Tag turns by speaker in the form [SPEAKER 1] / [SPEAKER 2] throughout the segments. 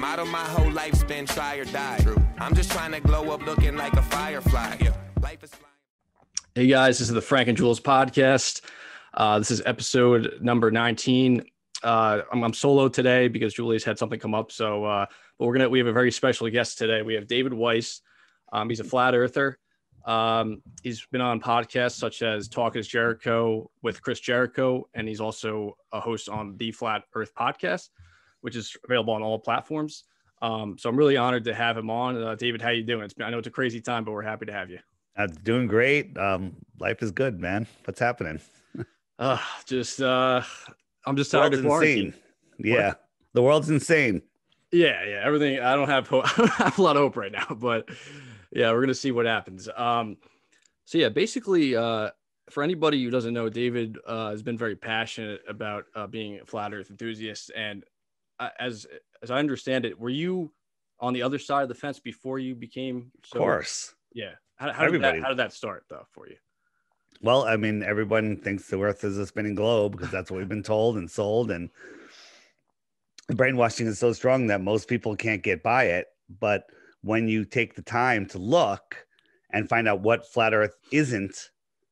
[SPEAKER 1] Motto my whole life's been try or die. True. I'm just trying to glow up looking like a firefly. Yeah. Life is flying.
[SPEAKER 2] Hey guys, this is the Frank and Jules podcast. This is episode number 19. I'm solo today because Julie's had something come up. So but we have a very special guest today. We have David Weiss. He's a flat earther. He's been on podcasts such as Talk is Jericho with Chris Jericho, and he's also a host on the Flat Earth podcast, which is available on all platforms. So I'm really honored to have him on. David, how you doing? I know it's a crazy time, but we're happy to have you.
[SPEAKER 3] Doing great. Life is good, man. What's happening?
[SPEAKER 2] I'm just tired of quarantine.
[SPEAKER 3] Yeah, what? The world's insane.
[SPEAKER 2] Yeah. Everything. I don't have hope. I don't have a lot of hope right now, but yeah, we're gonna see what happens. So yeah, basically, for anybody who doesn't know, David has been very passionate about being a flat Earth enthusiast, and as I understand it, were you on the other side of the fence before you became?
[SPEAKER 3] Of course.
[SPEAKER 2] Yeah. How did that start though for you?
[SPEAKER 3] Well, I mean, everyone thinks the Earth is a spinning globe because that's what we've been told and sold, and the brainwashing is so strong that most people can't get by it. But when you take the time to look and find out what flat Earth isn't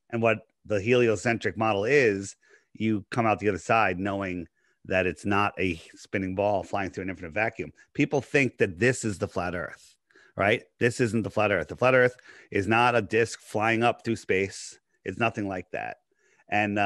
[SPEAKER 3] and what the heliocentric model is, you come out the other side knowing that it's not a spinning ball flying through an infinite vacuum. People think that this is the flat Earth. Right? This isn't the flat Earth. The flat Earth is not a disk flying up through space. It's nothing like that. And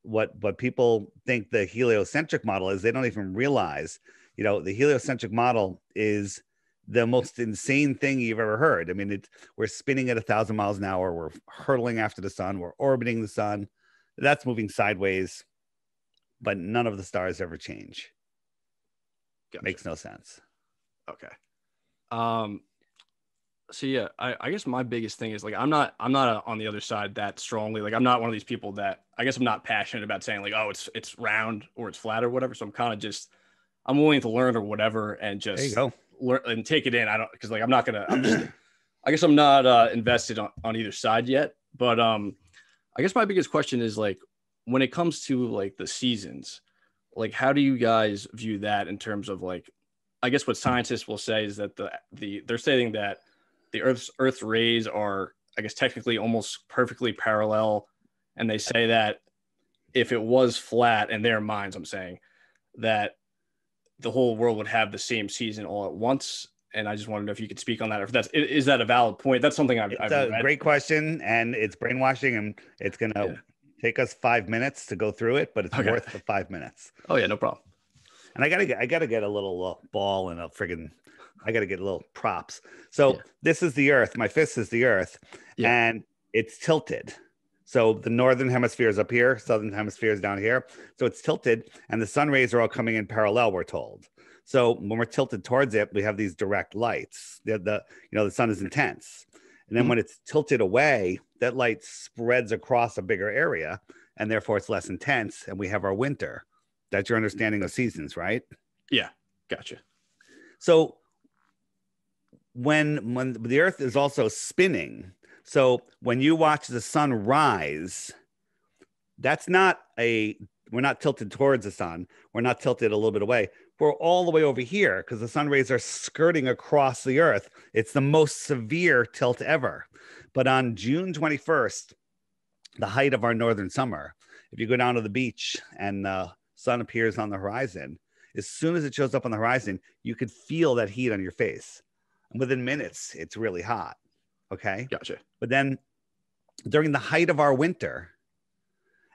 [SPEAKER 3] what people think the heliocentric model is, they don't even realize, the heliocentric model is the most insane thing you've ever heard. I mean, we're spinning at 1,000 miles an hour. We're hurtling after the sun. We're orbiting the sun. That's moving sideways, but none of the stars ever change. Gotcha. Makes no sense.
[SPEAKER 2] Okay. So yeah, I guess my biggest thing is like I'm not on the other side that strongly. Like I'm not one of these people that I guess I'm not passionate about saying like, oh, it's round or it's flat or whatever. So I'm kind of just I'm willing to learn or whatever and just learn and take it in. I don't because like I guess I'm not invested on either side yet. But I guess my biggest question is like when it comes to like the seasons, like how do you guys view that in terms of like I guess what scientists will say is that they're saying that the Earth's rays are, I guess, technically almost perfectly parallel. And they say that if it was flat in their minds, I'm saying that the whole world would have the same season all at once. And I just want to know if you could speak on that, or if is that a valid point? That's something I've read.
[SPEAKER 3] Great question. And it's brainwashing, and it's going to take us 5 minutes to go through it, but it's worth the 5 minutes.
[SPEAKER 2] Oh yeah, no problem.
[SPEAKER 3] And I gotta get a little ball and I got to get a little props. So This is the Earth. My fist is the Earth, and it's tilted. So the northern hemisphere is up here, southern hemisphere is down here. So it's tilted, and the sun rays are all coming in parallel, we're told. So when we're tilted towards it, we have these direct lights. The sun is intense. And then when it's tilted away, that light spreads across a bigger area, and therefore it's less intense, and we have our winter. That's your understanding of seasons, right?
[SPEAKER 2] Yeah, gotcha.
[SPEAKER 3] So when the Earth is also spinning, so when you watch the sun rise, we're not tilted towards the sun. We're not tilted a little bit away. We're all the way over here because the sun rays are skirting across the Earth. It's the most severe tilt ever. But on June 21st, the height of our northern summer, if you go down to the beach and the sun appears on the horizon, as soon as it shows up on the horizon, you could feel that heat on your face. And within minutes, it's really hot. Okay.
[SPEAKER 2] Gotcha.
[SPEAKER 3] But then during the height of our winter,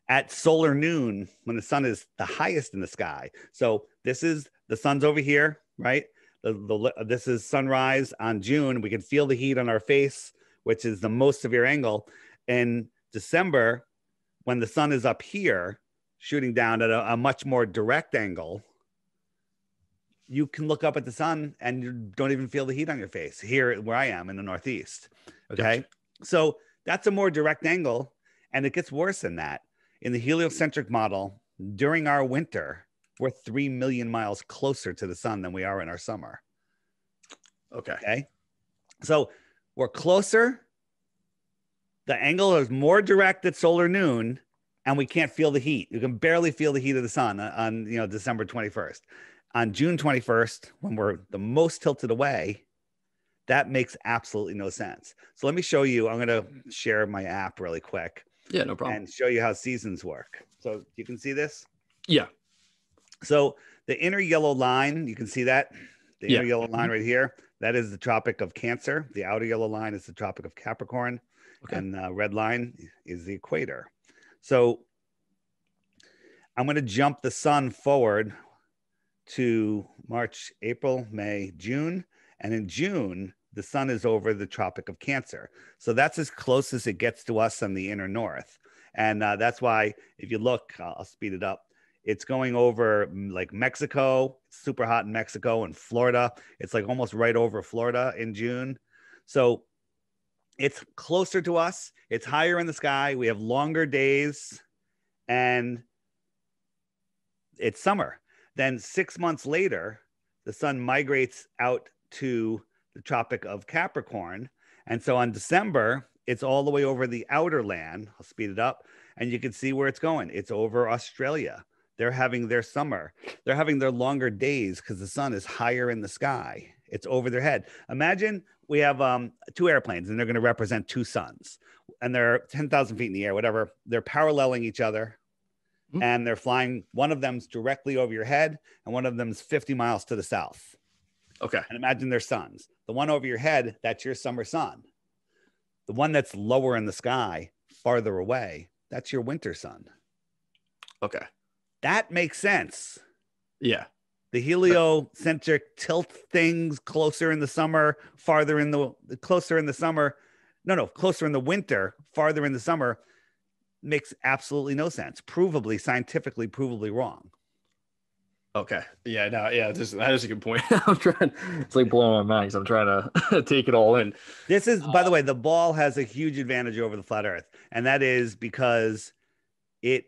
[SPEAKER 3] at solar noon, when the sun is the highest in the sky. So this is the sun's over here, right? This is sunrise on June. We can feel the heat on our face, which is the most severe angle. In December, when the sun is up here, shooting down at a much more direct angle, you can look up at the sun and you don't even feel the heat on your face here where I am in the Northeast. Okay. Gotcha. So that's a more direct angle. And it gets worse than that. In the heliocentric model, during our winter, we're 3 million miles closer to the sun than we are in our summer. Okay. So we're closer. The angle is more direct at solar noon, and we can't feel the heat. You can barely feel the heat of the sun on December 21st. on June 21st, when we're the most tilted away, that makes absolutely no sense. So let me show you. I'm going to share my app really quick.
[SPEAKER 2] Yeah, no problem.
[SPEAKER 3] And show you how seasons work. So you can see this?
[SPEAKER 2] Yeah.
[SPEAKER 3] So the inner yellow line, you can see that? The inner yellow line right here, that is the Tropic of Cancer. The outer yellow line is the Tropic of Capricorn. Okay. And the red line is the equator. So I'm going to jump the sun forward to March, April, May, June. And in June, the sun is over the Tropic of Cancer. So that's as close as it gets to us on the inner north. And that's why, if you look, I'll speed it up. It's going over like Mexico, super hot in Mexico and Florida. It's like almost right over Florida in June. So it's closer to us. It's higher in the sky. We have longer days and it's summer. Then 6 months later, the sun migrates out to the Tropic of Capricorn. And so on December, it's all the way over the outer land. I'll speed it up and you can see where it's going. It's over Australia. They're having their summer. They're having their longer days because the sun is higher in the sky. It's over their head. Imagine we have 2 airplanes and they're going to represent 2 suns and they're 10,000 feet in the air, whatever. They're paralleling each other and they're flying. One of them's directly over your head and one of them's 50 miles to the south.
[SPEAKER 2] Okay.
[SPEAKER 3] And imagine their suns. The one over your head, that's your summer sun. The one that's lower in the sky, farther away, that's your winter sun.
[SPEAKER 2] Okay. That
[SPEAKER 3] makes sense.
[SPEAKER 2] Yeah.
[SPEAKER 3] The heliocentric tilt things closer in the summer, farther in the closer in the summer. No, closer in the winter, farther in the summer makes absolutely no sense. Scientifically provably wrong.
[SPEAKER 2] Okay. Yeah. No. Yeah. That is a good point. I'm trying. It's like blowing my mind because I'm trying to take it all in.
[SPEAKER 3] This is, by the way, the ball has a huge advantage over the flat Earth, and that is because it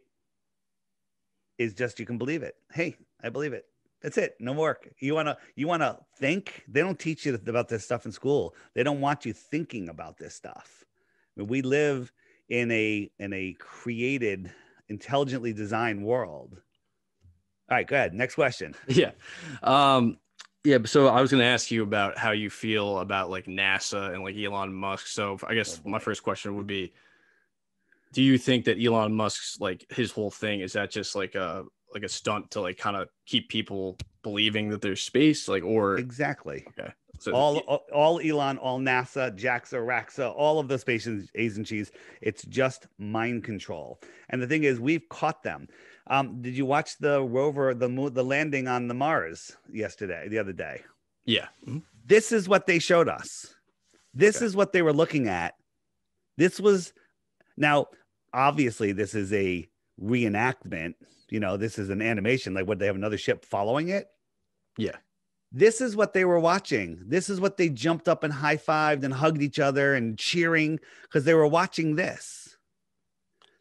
[SPEAKER 3] is just you can believe it. Hey, I believe it. That's it. No work. You wanna think. They don't teach you about this stuff in school. They don't want you thinking about this stuff. I mean, we live in a created, intelligently designed world. All right, go ahead. Next question.
[SPEAKER 2] Yeah. Yeah. So I was going to ask you about how you feel about like NASA and like Elon Musk. So I guess my first question would be, do you think that Elon Musk's like his whole thing, is that just like a stunt to like kind of keep people believing that there's space, like, or
[SPEAKER 3] exactly?
[SPEAKER 2] Okay. So
[SPEAKER 3] all Elon, all NASA, JAXA, RAXA, all of the space agencies, it's just mind control. And the thing is, we've caught them. Did you watch the rover, the landing on the Mars the other day?
[SPEAKER 2] Yeah. Mm-hmm.
[SPEAKER 3] This is what they showed us. This is what they were looking at. Now, obviously, this is a reenactment. This is an animation. Like, would they have another ship following it?
[SPEAKER 2] Yeah.
[SPEAKER 3] This is what they were watching. This is what they jumped up and high-fived and hugged each other and cheering because they were watching this.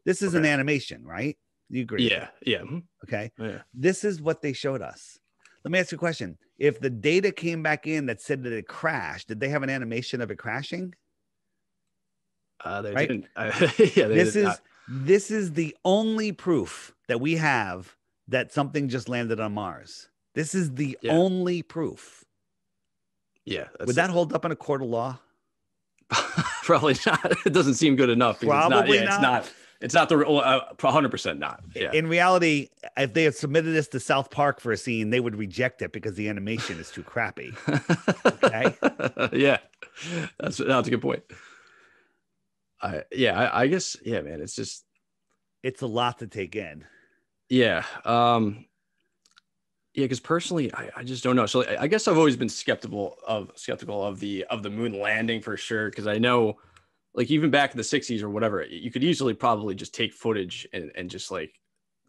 [SPEAKER 3] This is an animation, right? You agree?
[SPEAKER 2] Yeah. Yeah.
[SPEAKER 3] Okay.
[SPEAKER 2] Yeah.
[SPEAKER 3] This is what they showed us. Let me ask you a question. If the data came back in that said that it crashed, did they have an animation of it crashing?
[SPEAKER 2] They
[SPEAKER 3] right?
[SPEAKER 2] didn't. Yeah.
[SPEAKER 3] This is the only proof that we have that something just landed on Mars. This is the only proof.
[SPEAKER 2] Yeah.
[SPEAKER 3] Would that hold up in a court of law?
[SPEAKER 2] Probably not. It doesn't seem good enough.
[SPEAKER 3] Probably not.
[SPEAKER 2] It's not the 100% not. Yeah.
[SPEAKER 3] In reality, if they had submitted this to South Park for a scene, they would reject it because the animation is too crappy. Okay.
[SPEAKER 2] Yeah. That's a good point. I guess, yeah, man,
[SPEAKER 3] it's a lot to take in.
[SPEAKER 2] Yeah. Yeah, because personally, I just don't know. So I guess I've always been skeptical of the moon landing for sure. Because I know, like, even back in the 60s or whatever, you could easily probably just take footage and just like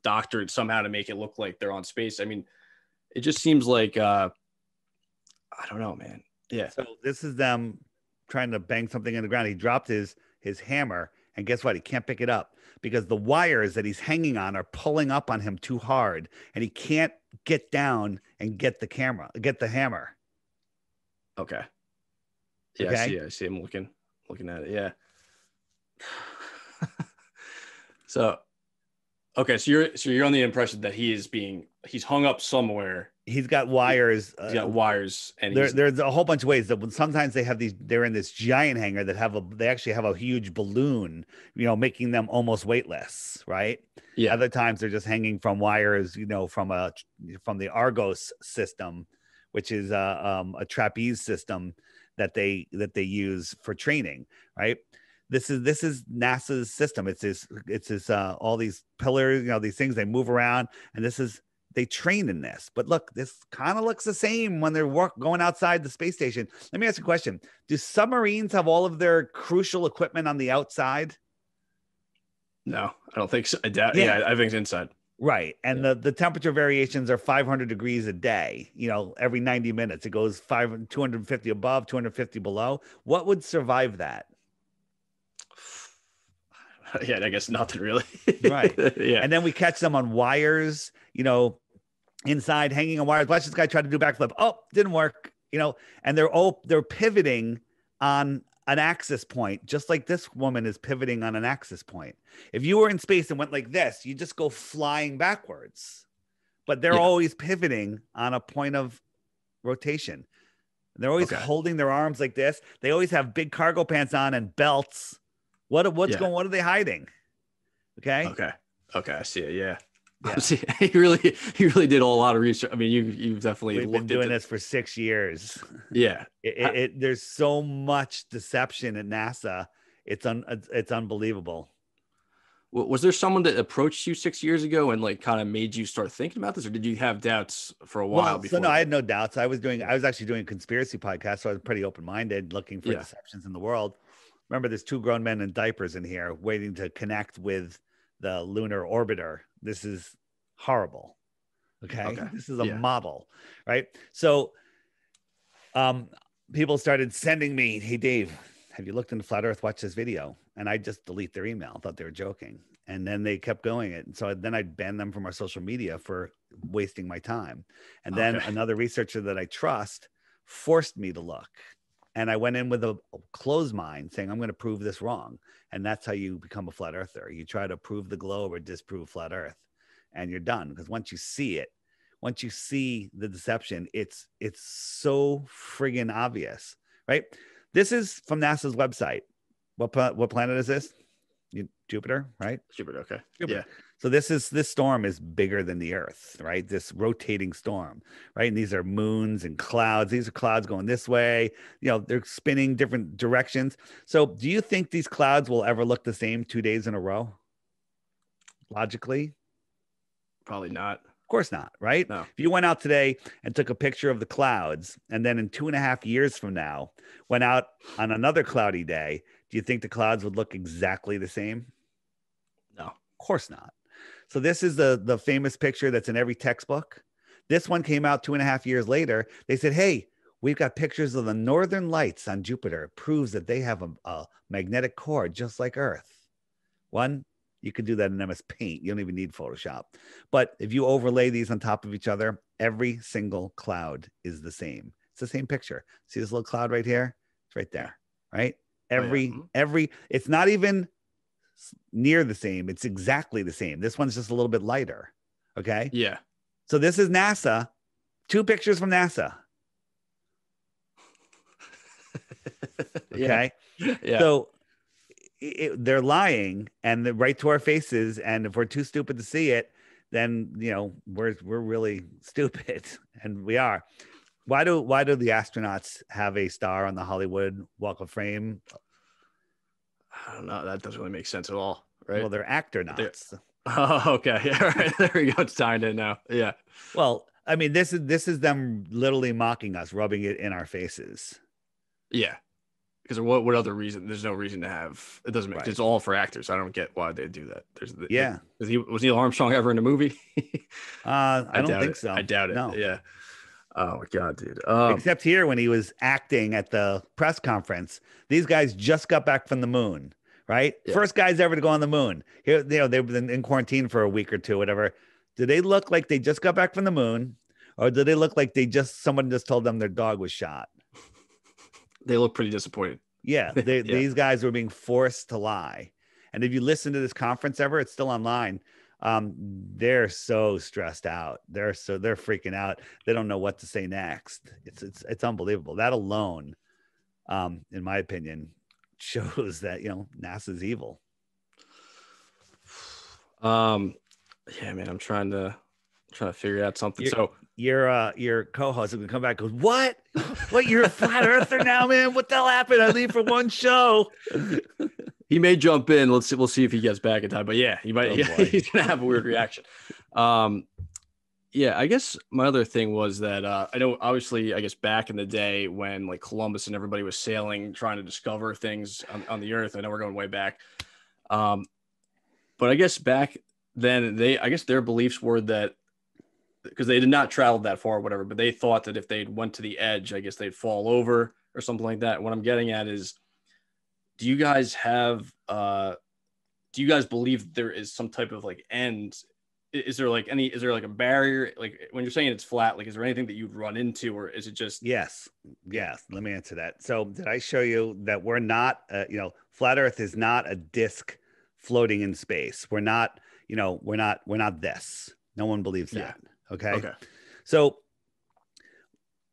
[SPEAKER 2] doctor it somehow to make it look like they're on space. I mean, it just seems like I don't know, man. Yeah.
[SPEAKER 3] So this is them trying to bang something in the ground. He dropped his hammer, and guess what? He can't pick it up because the wires that he's hanging on are pulling up on him too hard, and he can't get down and get the hammer.
[SPEAKER 2] Okay. Yeah, okay? I see. I'm looking at it. Yeah. So, Okay, so you're on the impression that he's hung up somewhere.
[SPEAKER 3] He's got wires.
[SPEAKER 2] He's got wires, and
[SPEAKER 3] There's a whole bunch of ways that sometimes they have they're in this giant hangar that they actually have a huge balloon, making them almost weightless, right?
[SPEAKER 2] Yeah.
[SPEAKER 3] Other times they're just hanging from wires, from the Argos system, which is a trapeze system that they use for training, right? This is NASA's system. It's this all these pillars, these things they move around, and they train in this. But look, this kind of looks the same when they're going outside the space station. Let me ask you a question. Do submarines have all of their crucial equipment on the outside?
[SPEAKER 2] No, I don't think so. I doubt. Yeah, I think it's inside.
[SPEAKER 3] Right. And the temperature variations are 500 degrees a day. Every 90 minutes, it goes 250 above, 250 below. What would survive that?
[SPEAKER 2] Yeah, I guess nothing really.
[SPEAKER 3] Right.
[SPEAKER 2] Yeah.
[SPEAKER 3] And then we catch them on wires, inside hanging on wires. Watch this guy try to do backflip. Oh, didn't work. And they're pivoting on an axis point, just like this woman is pivoting on an axis point. If you were in space and went like this, you just go flying backwards. But they're always pivoting on a point of rotation. They're always holding their arms like this. They always have big cargo pants on and belts. What are they hiding? Okay.
[SPEAKER 2] I see it. Yeah. See, he really did a lot of research. I mean, you've definitely
[SPEAKER 3] we've been doing this for 6 years.
[SPEAKER 2] Yeah.
[SPEAKER 3] There's so much deception at NASA. It's unbelievable.
[SPEAKER 2] Was there someone that approached you 6 years ago and kind of made you start thinking about this, or did you have doubts for a while before?
[SPEAKER 3] So no, I had no doubts. I was actually doing a conspiracy podcast, so I was pretty open-minded, looking for deceptions in the world. Remember, there's 2 grown men in diapers in here waiting to connect with the lunar orbiter. This is horrible. Okay. This is a model, right? So people started sending me, hey, Dave, have you looked into Flat Earth? Watch this video. And I just delete their email. Thought they were joking. And then they kept going it. And so then I'd ban them from our social media for wasting my time. And then another researcher that I trust forced me to look. And I went in with a closed mind saying, I'm going to prove this wrong. And that's how you become a flat earther. You try to prove the globe or disprove flat earth, and you're done. Because once you see it, once you see the deception, it's so friggin' obvious, right? This is from NASA's website. What planet is this? Jupiter, right?
[SPEAKER 2] Jupiter. Okay.
[SPEAKER 3] Jupiter. Yeah. So this storm is bigger than the Earth, right? This rotating storm, right? And these are moons and clouds. These are clouds going this way. They're spinning different directions. So do you think these clouds will ever look the same 2 days in a row? Logically?
[SPEAKER 2] Probably not.
[SPEAKER 3] Of course not, right?
[SPEAKER 2] No.
[SPEAKER 3] If you went out today and took a picture of the clouds, and then in 2.5 years from now, went out on another cloudy day, do you think the clouds would look exactly the same?
[SPEAKER 2] No.
[SPEAKER 3] Of course not. So this is the famous picture that's in every textbook. This one came out 2.5 years later. They said, hey, we've got pictures of the northern lights on Jupiter. It proves that they have a magnetic core just like Earth. One, you could do that in MS Paint. You don't even need Photoshop. But if you overlay these on top of each other, every single cloud is the same. It's the same picture. See this little cloud right here? It's right there, right? It's not even near the same. It's exactly the same. This one's just a little bit lighter. Okay.
[SPEAKER 2] Yeah.
[SPEAKER 3] So this is NASA. 2 pictures from NASA. Okay.
[SPEAKER 2] Yeah.
[SPEAKER 3] So they're lying, and they're right to our faces. And if we're too stupid to see it, then we're really stupid, and we are. Why do the astronauts have a star on the Hollywood Walk of Fame?
[SPEAKER 2] I don't know. That doesn't really make sense at all, right?
[SPEAKER 3] Well, they're actor-nauts.
[SPEAKER 2] Oh, okay. Yeah, right. There we go. It's tying in now. Yeah.
[SPEAKER 3] Well, I mean, this is them literally mocking us, rubbing it in our faces.
[SPEAKER 2] Yeah. Because what other reason? There's no reason to have. It doesn't make. Right. It's all for actors. I don't get why they do that. Was Neil Armstrong ever in a movie?
[SPEAKER 3] I don't think so.
[SPEAKER 2] I doubt it.
[SPEAKER 3] No.
[SPEAKER 2] Yeah. Oh my God, dude.
[SPEAKER 3] Except here when he was acting at the press conference, these guys just got back from the moon, right? Yeah. First guys ever to go on the moon. Here, they've been in quarantine for a week or two, whatever. Do they look like they just got back from the moon, or do they look like someone just told them their dog was shot?
[SPEAKER 2] They look pretty disappointed.
[SPEAKER 3] Yeah, these guys were being forced to lie. And if you listen to this conference ever, it's still online. They're so stressed out. They're freaking out. They don't know what to say next. It's unbelievable. That alone, in my opinion, shows that, you know, NASA's evil.
[SPEAKER 2] Yeah, man, I'm trying to figure out something.
[SPEAKER 3] Your co-host is gonna come back and goes, what? You're a flat earther now, man? What the hell happened? I leave for one show.
[SPEAKER 2] He may jump in. We'll see if he gets back in time. But yeah, he might. He's gonna have a weird reaction. Yeah, I guess my other thing was that I know, obviously, I guess back in the day when like Columbus and everybody was sailing, trying to discover things on the Earth. I know we're going way back, but I guess back then I guess their beliefs were that, because they did not travel that far or whatever, but they thought that if they went to the edge, I guess they'd fall over or something like that. What I'm getting at is, do you guys believe there is some type of like end? Is there like a barrier? Like when you're saying it's flat, like, is there anything that you'd run into, or is it just?
[SPEAKER 3] Yes. Let me answer that. So did I show you that we're not, flat Earth is not a disc floating in space. We're not this. No one believes that. Okay. So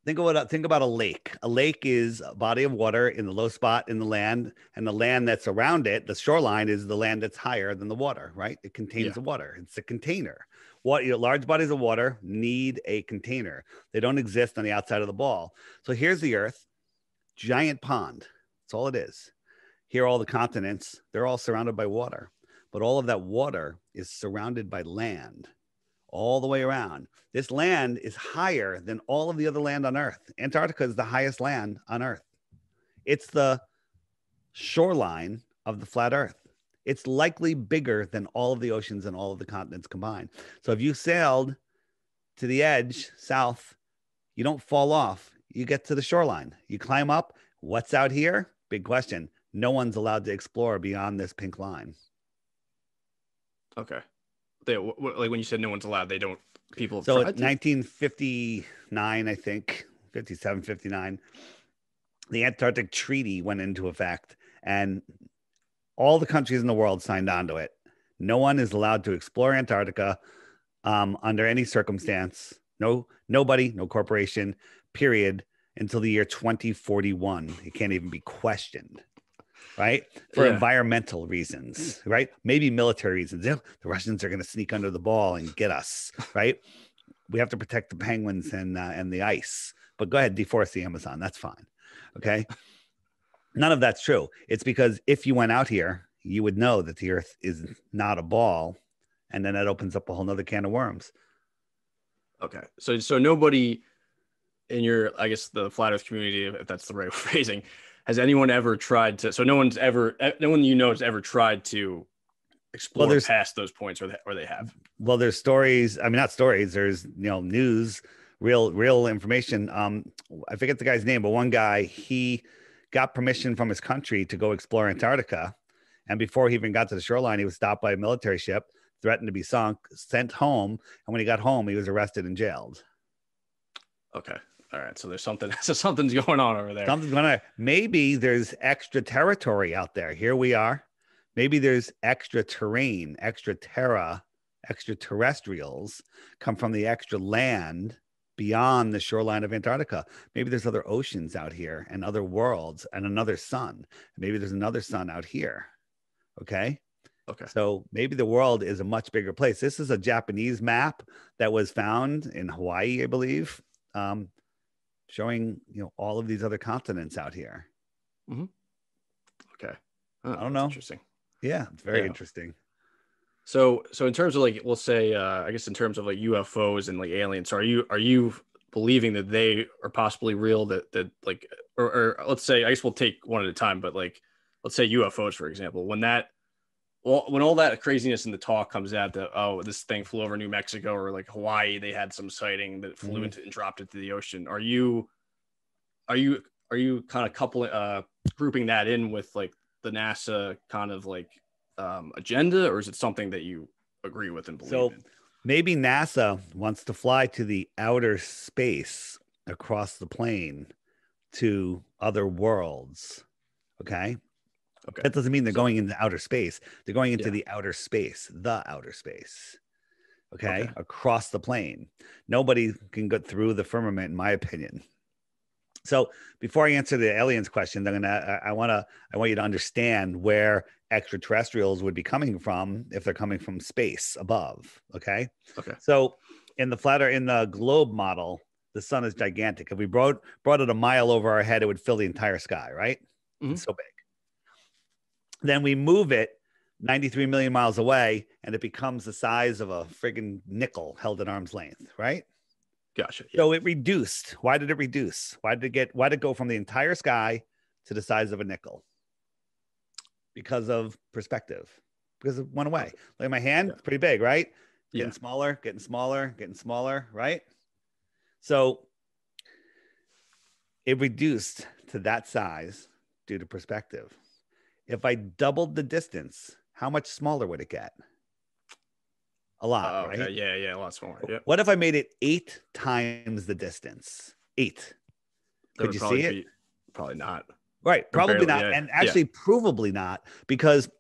[SPEAKER 3] think about a lake. A lake is a body of water in the low spot in the land, and the land that's around it, the shoreline, is the land that's higher than the water, right? It contains the water. It's a container. Large bodies of water need a container. They don't exist on the outside of the ball. So here's the Earth, giant pond. That's all it is. Here are all the continents. They're all surrounded by water, but all of that water is surrounded by land all the way around. This land is higher than all of the other land on Earth. Antarctica is the highest land on Earth. It's the shoreline of the flat Earth. It's likely bigger than all of the oceans and all of the continents combined. So if you sailed to the edge south, you don't fall off. You get to the shoreline. You climb up. What's out here? Big question. No one's allowed to explore beyond this pink line.
[SPEAKER 2] Okay. Like when you said no one's allowed, they don't. People.
[SPEAKER 3] So in 1959, I think 57, 59, the Antarctic Treaty went into effect, and all the countries in the world signed on to it. No one is allowed to explore Antarctica under any circumstance. Nobody, no corporation, period, until the year 2041. It can't even be questioned. Right? For environmental reasons, right? Maybe military reasons. The Russians are going to sneak under the ball and get us, right? We have to protect the penguins and the ice. But go ahead, deforest the Amazon. That's fine. Okay. None of that's true. It's because if you went out here, you would know that the Earth is not a ball. And then that opens up a whole nother can of worms. Okay.
[SPEAKER 2] So nobody in your, I guess, the flat Earth community, if that's the right phrasing, has anyone ever tried to? So no one has ever tried to explore past those points, or they have.
[SPEAKER 3] Well, there's stories. I mean, not stories. There's news, real information. I forget the guy's name, but one guy, he got permission from his country to go explore Antarctica, and before he even got to the shoreline, he was stopped by a military ship, threatened to be sunk, sent home, and when he got home, he was arrested and jailed.
[SPEAKER 2] Okay. All right, so there's something's going on over there.
[SPEAKER 3] Something's going on. Maybe there's extra territory out there. Here we are. Maybe there's extra terrain, extraterrestrials come from the extra land beyond the shoreline of Antarctica. Maybe there's other oceans out here and other worlds and another sun. Maybe there's another sun out here. Okay. So maybe the world is a much bigger place. This is a Japanese map that was found in Hawaii, I believe. Showing all of these other continents out here.
[SPEAKER 2] Mm-hmm. Okay,
[SPEAKER 3] I don't know.
[SPEAKER 2] Interesting.
[SPEAKER 3] Yeah, it's very interesting.
[SPEAKER 2] So in terms of like, we'll say, I guess in terms of like UFOs and like aliens, are you believing that they are possibly real? That like, or let's say, I guess we'll take one at a time, but like, let's say UFOs, for example, when all that craziness in the talk comes out that, this thing flew over New Mexico or like Hawaii, they had some sighting that flew into and dropped into the ocean. Are you kind of grouping that in with like the NASA kind of like agenda, or is it something that you agree with and believe in?
[SPEAKER 3] Maybe NASA wants to fly to the outer space across the plane to other worlds. Okay.
[SPEAKER 2] Okay.
[SPEAKER 3] That doesn't mean they're going into outer space. They're going into
[SPEAKER 2] Yeah.
[SPEAKER 3] the outer space, okay,
[SPEAKER 2] Okay.
[SPEAKER 3] across the plane. Nobody can get through the firmament, in my opinion. So before I answer the aliens question, I want you to understand where extraterrestrials would be coming from if they're coming from space above. Okay.
[SPEAKER 2] Okay.
[SPEAKER 3] So in the globe model, the sun is gigantic. If we brought it a mile over our head, it would fill the entire sky, right?
[SPEAKER 2] Mhm.
[SPEAKER 3] It's so big. Then we move it 93 million miles away, and it becomes the size of a friggin' nickel held at arm's length, right?
[SPEAKER 2] Gotcha. Yeah.
[SPEAKER 3] So it reduced. Why did it reduce? Why did it go from the entire sky to the size of a nickel? Because of perspective. Because it went away. Look at my hand, it's pretty big, right? Getting smaller, getting smaller, getting smaller, right? So it reduced to that size due to perspective. If I doubled the distance, how much smaller would it get? A lot,
[SPEAKER 2] Okay.
[SPEAKER 3] right?
[SPEAKER 2] Yeah, a lot smaller. Yeah.
[SPEAKER 3] What if I made it 8 times the distance? 8. Could you see it?
[SPEAKER 2] Probably not.
[SPEAKER 3] Right. Probably
[SPEAKER 2] barely,
[SPEAKER 3] not.
[SPEAKER 2] yeah,
[SPEAKER 3] And actually, provably not, because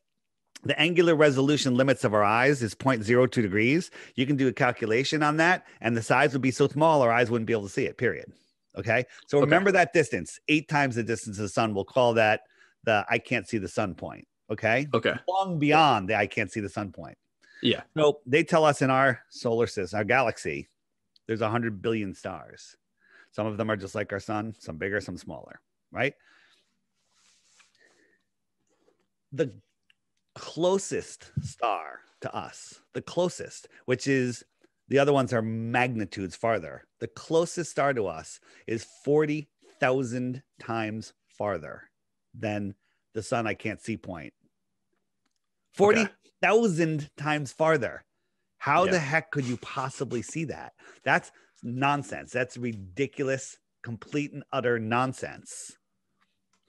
[SPEAKER 3] the angular resolution limits of our eyes is 0.02 degrees. You can do a calculation on that, and the size would be so small, our eyes wouldn't be able to see it, period. Okay. So remember that distance, 8 times the distance of the sun. We'll call that the I can't see the sun point. Okay.
[SPEAKER 2] Okay.
[SPEAKER 3] Long beyond the I can't see the sun point.
[SPEAKER 2] Yeah.
[SPEAKER 3] So they tell us in our solar system, our galaxy, there's 100 billion stars. Some of them are just like our sun, some bigger, some smaller, right? The closest star to us, which is the other ones are magnitudes farther. The closest star to us is 40,000 times farther than the sun I can't see point. 40,000 times farther. How the heck could you possibly see that? That's nonsense. That's ridiculous, complete and utter nonsense.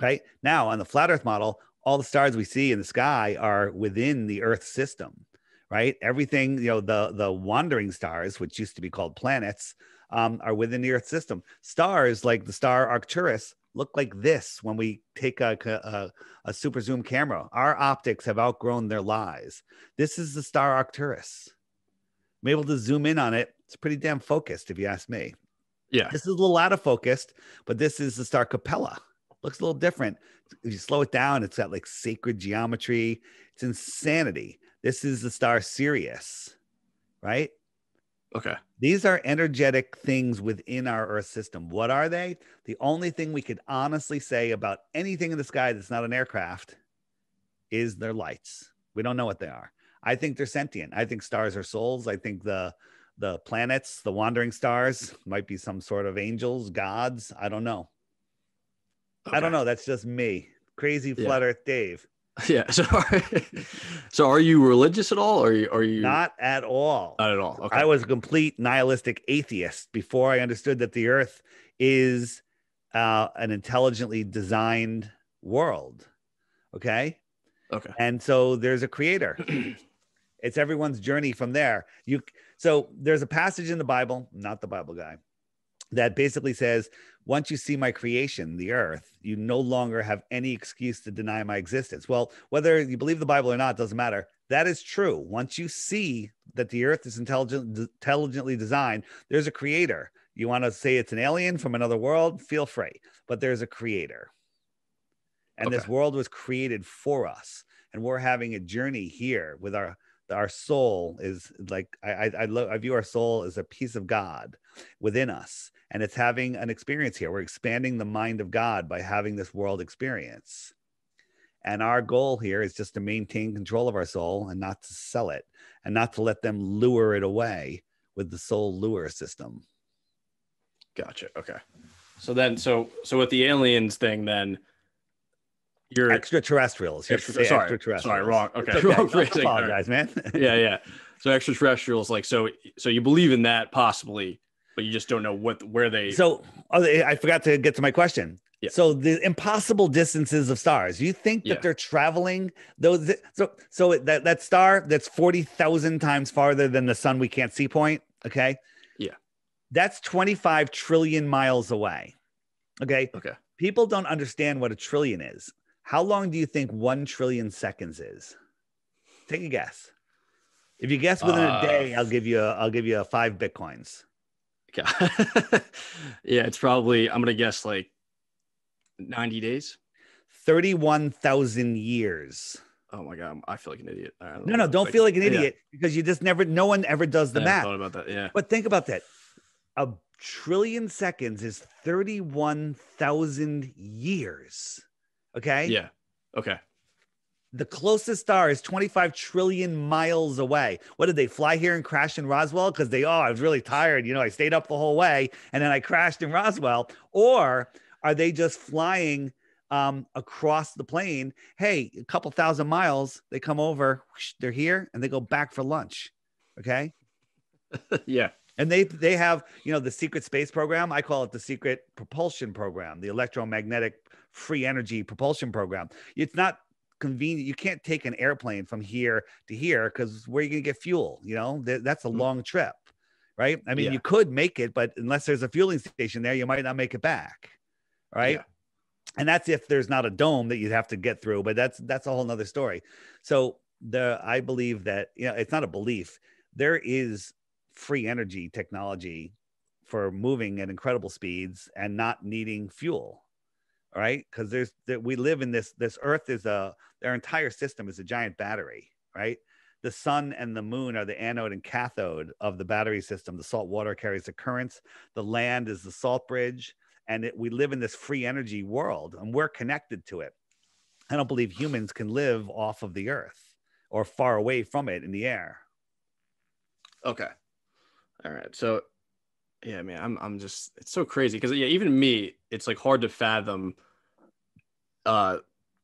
[SPEAKER 3] Right? Now, on the flat Earth model, all the stars we see in the sky are within the Earth system, right? Everything, the wandering stars, which used to be called planets, are within the Earth system. Stars like the star Arcturus look like this when we take a super zoom camera. Our optics have outgrown their lies. This is the star Arcturus. I'm able to zoom in on it. It's pretty damn focused, if you ask me.
[SPEAKER 2] Yeah.
[SPEAKER 3] This is a little out of focused, but this is the star Capella. Looks a little different. If you slow it down, it's got like sacred geometry. It's insanity. This is the star Sirius, right?
[SPEAKER 2] Okay.
[SPEAKER 3] These are energetic things within our Earth system. What are they? The only thing we could honestly say about anything in the sky that's not an aircraft is their lights. We don't know what they are. I think they're sentient. I think stars are souls. I think the planets, the wandering stars, might be some sort of angels, gods. I don't know.
[SPEAKER 2] Okay.
[SPEAKER 3] I don't know. That's just me. Crazy flat Earth Dave.
[SPEAKER 2] Yeah. So are you religious at all? Or are you
[SPEAKER 3] Not at all?
[SPEAKER 2] Not at all. Okay.
[SPEAKER 3] I was a complete nihilistic atheist before I understood that the Earth is an intelligently designed world. Okay. And so there's a creator. It's everyone's journey from there. So there's a passage in the Bible, not the Bible guy, that basically says, once you see my creation, the Earth, you no longer have any excuse to deny my existence. Well, whether you believe the Bible or not, doesn't matter. That is true. Once you see that the Earth is intelligently designed, there's a creator. You want to say it's an alien from another world? Feel free. But there's a creator. And this world was created for us. And we're having a journey here with our soul is like, I view our soul as a piece of God within us. And it's having an experience here. We're expanding the mind of God by having this world experience. And our goal here is just to maintain control of our soul and not to sell it and not to let them lure it away with the soul lure system.
[SPEAKER 2] Gotcha. Okay. So with the aliens thing, then you're
[SPEAKER 3] extraterrestrials.
[SPEAKER 2] Sorry, wrong. Okay.
[SPEAKER 3] Wrong phrasing. Apologize, man.
[SPEAKER 2] Yeah. So extraterrestrials, like, so you believe in that possibly, but you just don't know where they.
[SPEAKER 3] So I forgot to get to my question. Yeah. So the impossible distances of stars, you think that they're traveling those? So that star that's 40,000 times farther than the sun we can't see point. Okay.
[SPEAKER 2] Yeah.
[SPEAKER 3] That's 25 trillion miles away. Okay.
[SPEAKER 2] Okay.
[SPEAKER 3] People don't understand what a trillion is. How long do you think 1 trillion seconds is? Take a guess. If you guess within a day, I'll give you 5 Bitcoins.
[SPEAKER 2] Okay. Yeah, it's probably, I'm gonna guess like 90 days.
[SPEAKER 3] 31,000 years.
[SPEAKER 2] Oh my god, I feel like an idiot.
[SPEAKER 3] No, don't feel like an idiot because you just never, no one ever does the
[SPEAKER 2] I
[SPEAKER 3] math.
[SPEAKER 2] thought about that. Yeah.
[SPEAKER 3] But think about that. A trillion seconds is 31,000 years. Okay.
[SPEAKER 2] Yeah. Okay.
[SPEAKER 3] The closest star is 25 trillion miles away. What did they fly here and crash in Roswell? Because I was really tired. I stayed up the whole way and then I crashed in Roswell. Or are they just flying across the plane? Hey, a couple thousand miles, they come over, whoosh, they're here and they go back for lunch. Okay.
[SPEAKER 2] Yeah.
[SPEAKER 3] And they have, the secret space program. I call it the secret propulsion program, the electromagnetic free energy propulsion program. It's not convenient. You can't take an airplane from here to here because where are you going to get fuel? That's a long trip, right? I mean, you could make it, but unless there's a fueling station there, you might not make it back, right? Yeah. And that's if there's not a dome that you'd have to get through, but that's a whole nother story. So I believe that, it's not a belief. There is free energy technology for moving at incredible speeds and not needing fuel. All right. Because we live in this earth their entire system is a giant battery, right? The sun and the moon are the anode and cathode of the battery system. The salt water carries the currents. The land is the salt bridge. And we live in this free energy world and we're connected to it. I don't believe humans can live off of the earth or far away from it in the air. Okay.
[SPEAKER 2] All right. So, yeah, man, I'm just, it's so crazy because, even me, it's like hard to fathom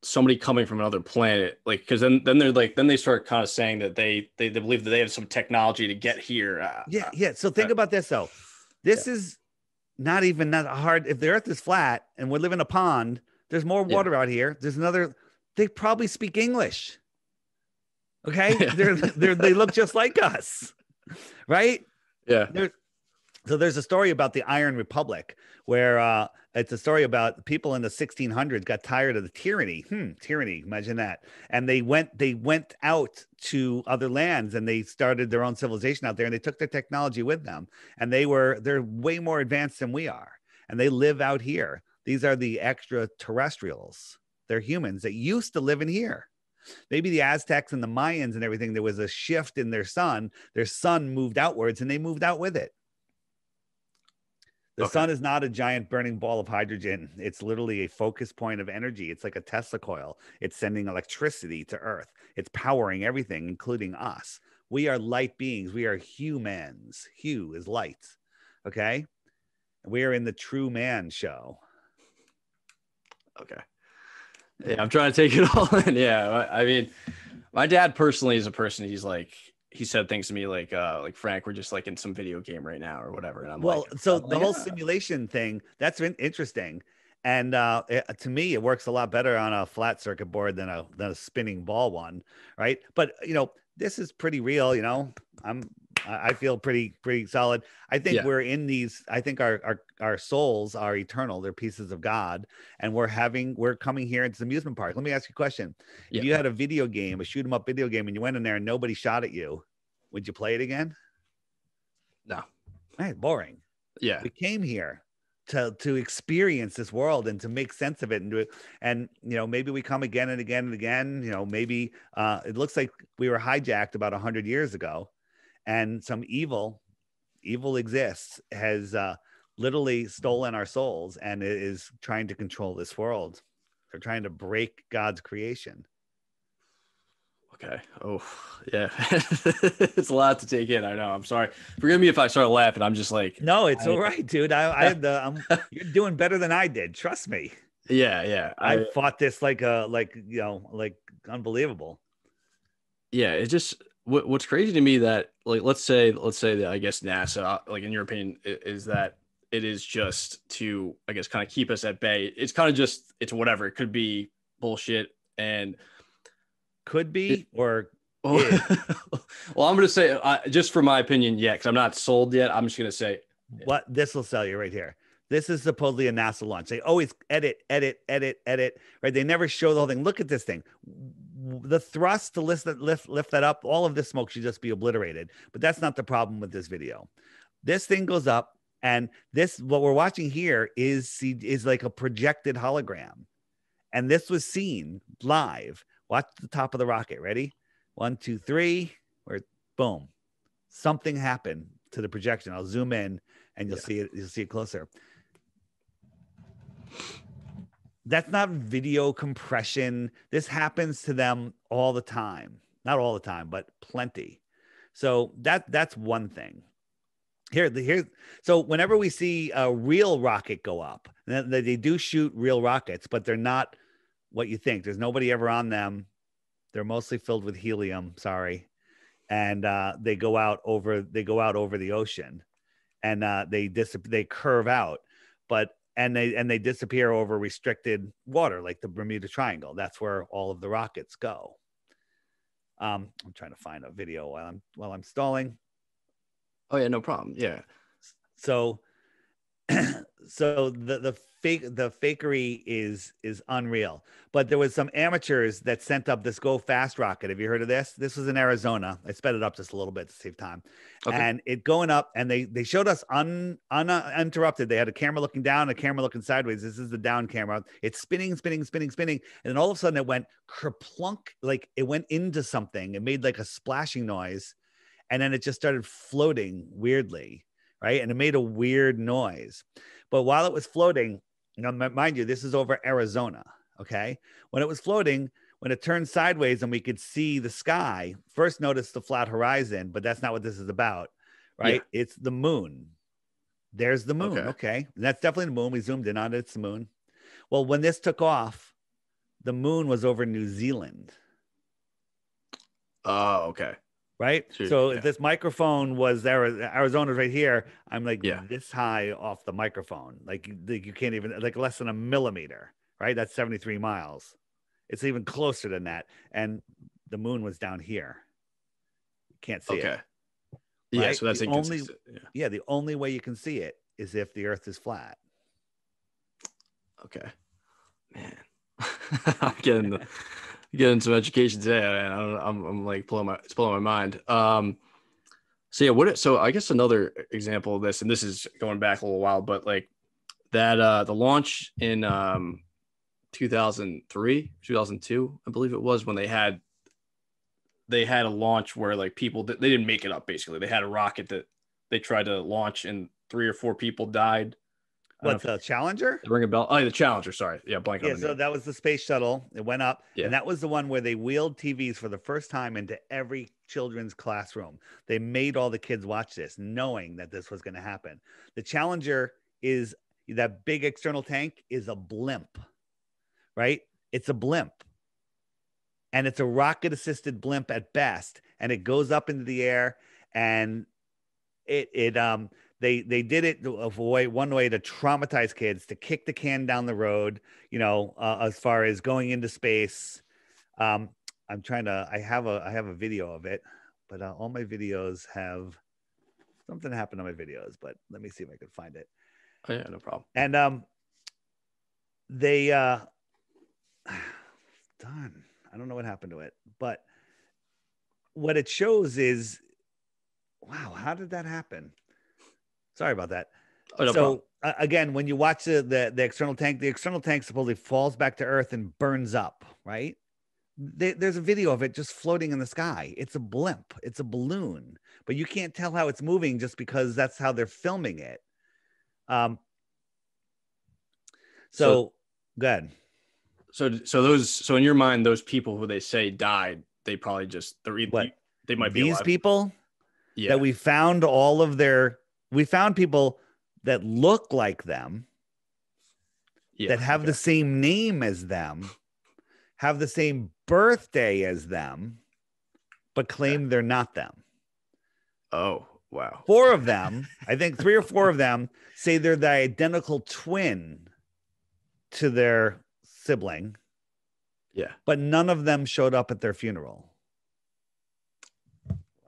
[SPEAKER 2] somebody coming from another planet. Like, because then they're like, then they start kind of saying that they believe that they have some technology to get here.
[SPEAKER 3] Yeah. So think about this, though. This is not even that hard. If the earth is flat and we live in a pond, there's more water out here. They probably speak English. Okay. They look just like us. Right.
[SPEAKER 2] Yeah.
[SPEAKER 3] So there's a story about the Iron Republic where it's a story about people in the 1600s got tired of the tyranny. Tyranny. Imagine that. And they went out to other lands and they started their own civilization out there and they took their technology with them. And they're way more advanced than we are. And they live out here. These are the extraterrestrials. They're humans that used to live in here. Maybe the Aztecs and the Mayans and everything, there was a shift in their sun. Their sun moved outwards and they moved out with it. The sun is not a giant burning ball of hydrogen. It's literally a focus point of energy. It's like a Tesla coil. It's sending electricity to Earth. It's powering everything, including us. We are light beings. We are humans. Hue is light. Okay. We are in the True Man show.
[SPEAKER 2] Okay. Yeah, I'm trying to take it all in. Yeah, I mean, my dad personally is a person. He's like, he said things to me like Frank, we're just like in some video game right now or whatever. And I'm
[SPEAKER 3] the whole simulation thing, that's interesting. And to me, it works a lot better on a flat circuit board than a spinning ball one, right? But this is pretty real. I feel pretty solid. I think we're in these. I think our souls are eternal. They're pieces of God, and we're coming here into the amusement park. Let me ask you a question. If you had a video game, a shoot 'em up video game, and you went in there and nobody shot at you, would you play it again?
[SPEAKER 2] No.
[SPEAKER 3] Right, boring.
[SPEAKER 2] Yeah.
[SPEAKER 3] We came here to experience this world and to make sense of it and do it. And, maybe we come again and again and again, maybe it looks like we were hijacked about 100 years ago and some evil exists, has literally stolen our souls and is trying to control this world. They're trying to break God's creation.
[SPEAKER 2] Okay. Oh, yeah. It's a lot to take in. I know. I'm sorry. Forgive me if I start laughing. I'm just like,
[SPEAKER 3] no, it's all right, dude. You're doing better than I did. Trust me.
[SPEAKER 2] Yeah.
[SPEAKER 3] I fought this like unbelievable.
[SPEAKER 2] Yeah. It just, what's crazy to me that like, let's say that I guess NASA, like in your opinion, is that it is just to, I guess, kind of keep us at bay. It's kind of just, it's whatever. It could be bullshit and
[SPEAKER 3] could be, or
[SPEAKER 2] well, I'm going to say just for my opinion. Yeah. Cause I'm not sold yet. I'm just going to say
[SPEAKER 3] what this will sell you right here. This is supposedly a NASA launch. They always edit, right? They never show the whole thing. Look at this thing. The thrust to lift that up, all of this smoke should just be obliterated. But that's not the problem with this video. This thing goes up, and what we're watching here is like a projected hologram. And this was seen live. Watch the top of the rocket. Ready? 1, 2, 3. Where boom. Something happened to the projection. I'll zoom in and you'll see it. You'll see it closer. That's not video compression. This happens to them all the time. Not all the time, but plenty. So that's one thing. So whenever we see a real rocket go up, they do shoot real rockets, but they're not what you think. There's nobody ever on them. They're mostly filled with helium. Sorry. And they go out over the ocean, and they curve out, and they disappear over restricted water like the Bermuda Triangle. That's where all of the rockets go. I'm trying to find a video while I'm stalling.
[SPEAKER 2] Oh yeah, no problem. Yeah.
[SPEAKER 3] So the fakery is unreal. But there was some amateurs that sent up this Go Fast rocket. Have you heard of this? This was in Arizona. I sped it up just a little bit to save time. Okay. And it going up, and they showed us uninterrupted. They had a camera looking down, a camera looking sideways. This is the down camera. It's spinning. And then all of a sudden it went kerplunk, like it went into something. It made like a splashing noise. And then it just started floating weirdly, right? And it made a weird noise. But while it was floating, mind you, this is over Arizona, okay? When it was floating, when it turned sideways and we could see the sky, first notice the flat horizon, but that's not what this is about, right? Yeah. It's the moon. There's the moon, okay? And that's definitely the moon. We zoomed in on it. It's the moon. Well, when this took off, the moon was over New Zealand.
[SPEAKER 2] Oh, okay.
[SPEAKER 3] Right. Sure, so if this microphone was there, Arizona's right here. I'm like this high off the microphone. Like you can't even, like less than a millimeter. Right. That's 73 miles. It's even closer than that. And the moon was down here. You can't see it. Right?
[SPEAKER 2] Yeah. So that's the only.
[SPEAKER 3] Yeah. The only way you can see it is if the Earth is flat.
[SPEAKER 2] Okay. Man, I'm getting some education today. I'm like it's blowing my mind. So I guess another example of this, and this is going back a little while, but like that the launch in 2003, 2002, I believe it was, when they had a launch where like people they didn't make it up. Basically, they had a rocket that they tried to launch and 3 or 4 people died.
[SPEAKER 3] What's the Challenger?
[SPEAKER 2] Ring a bell. Oh, the Challenger. Sorry. Yeah, blank on the name.
[SPEAKER 3] So that was the space shuttle. It went up, and that was the one where they wheeled TVs for the first time into every children's classroom. They made all the kids watch this, knowing that this was going to happen. The Challenger is that big external tank is a blimp, right? It's a blimp, and it's a rocket-assisted blimp at best, and it goes up into the air, and They did it one way to traumatize kids, to kick the can down the road, as far as going into space. I have a video of it, but all my videos have something happened to my videos, but let me see if I can find it.
[SPEAKER 2] Oh yeah, no problem.
[SPEAKER 3] And they done. I don't know what happened to it, but what it shows is, wow, how did that happen? Sorry about that.
[SPEAKER 2] Oh, no problem.
[SPEAKER 3] Again, when you watch the external tank supposedly falls back to Earth and burns up, right? There's a video of it just floating in the sky. It's a blimp. It's a balloon. But you can't tell how it's moving just because that's how they're filming it. So go ahead.
[SPEAKER 2] So in your mind, those people who they say died, they probably they might be
[SPEAKER 3] these
[SPEAKER 2] alive.
[SPEAKER 3] People
[SPEAKER 2] that
[SPEAKER 3] we found we found people that look like them, that have the same name as them, have the same birthday as them, but claim they're not them.
[SPEAKER 2] Oh, wow.
[SPEAKER 3] 4 of them, I think 3 or 4 of them say they're the identical twin to their sibling.
[SPEAKER 2] Yeah.
[SPEAKER 3] But none of them showed up at their funeral.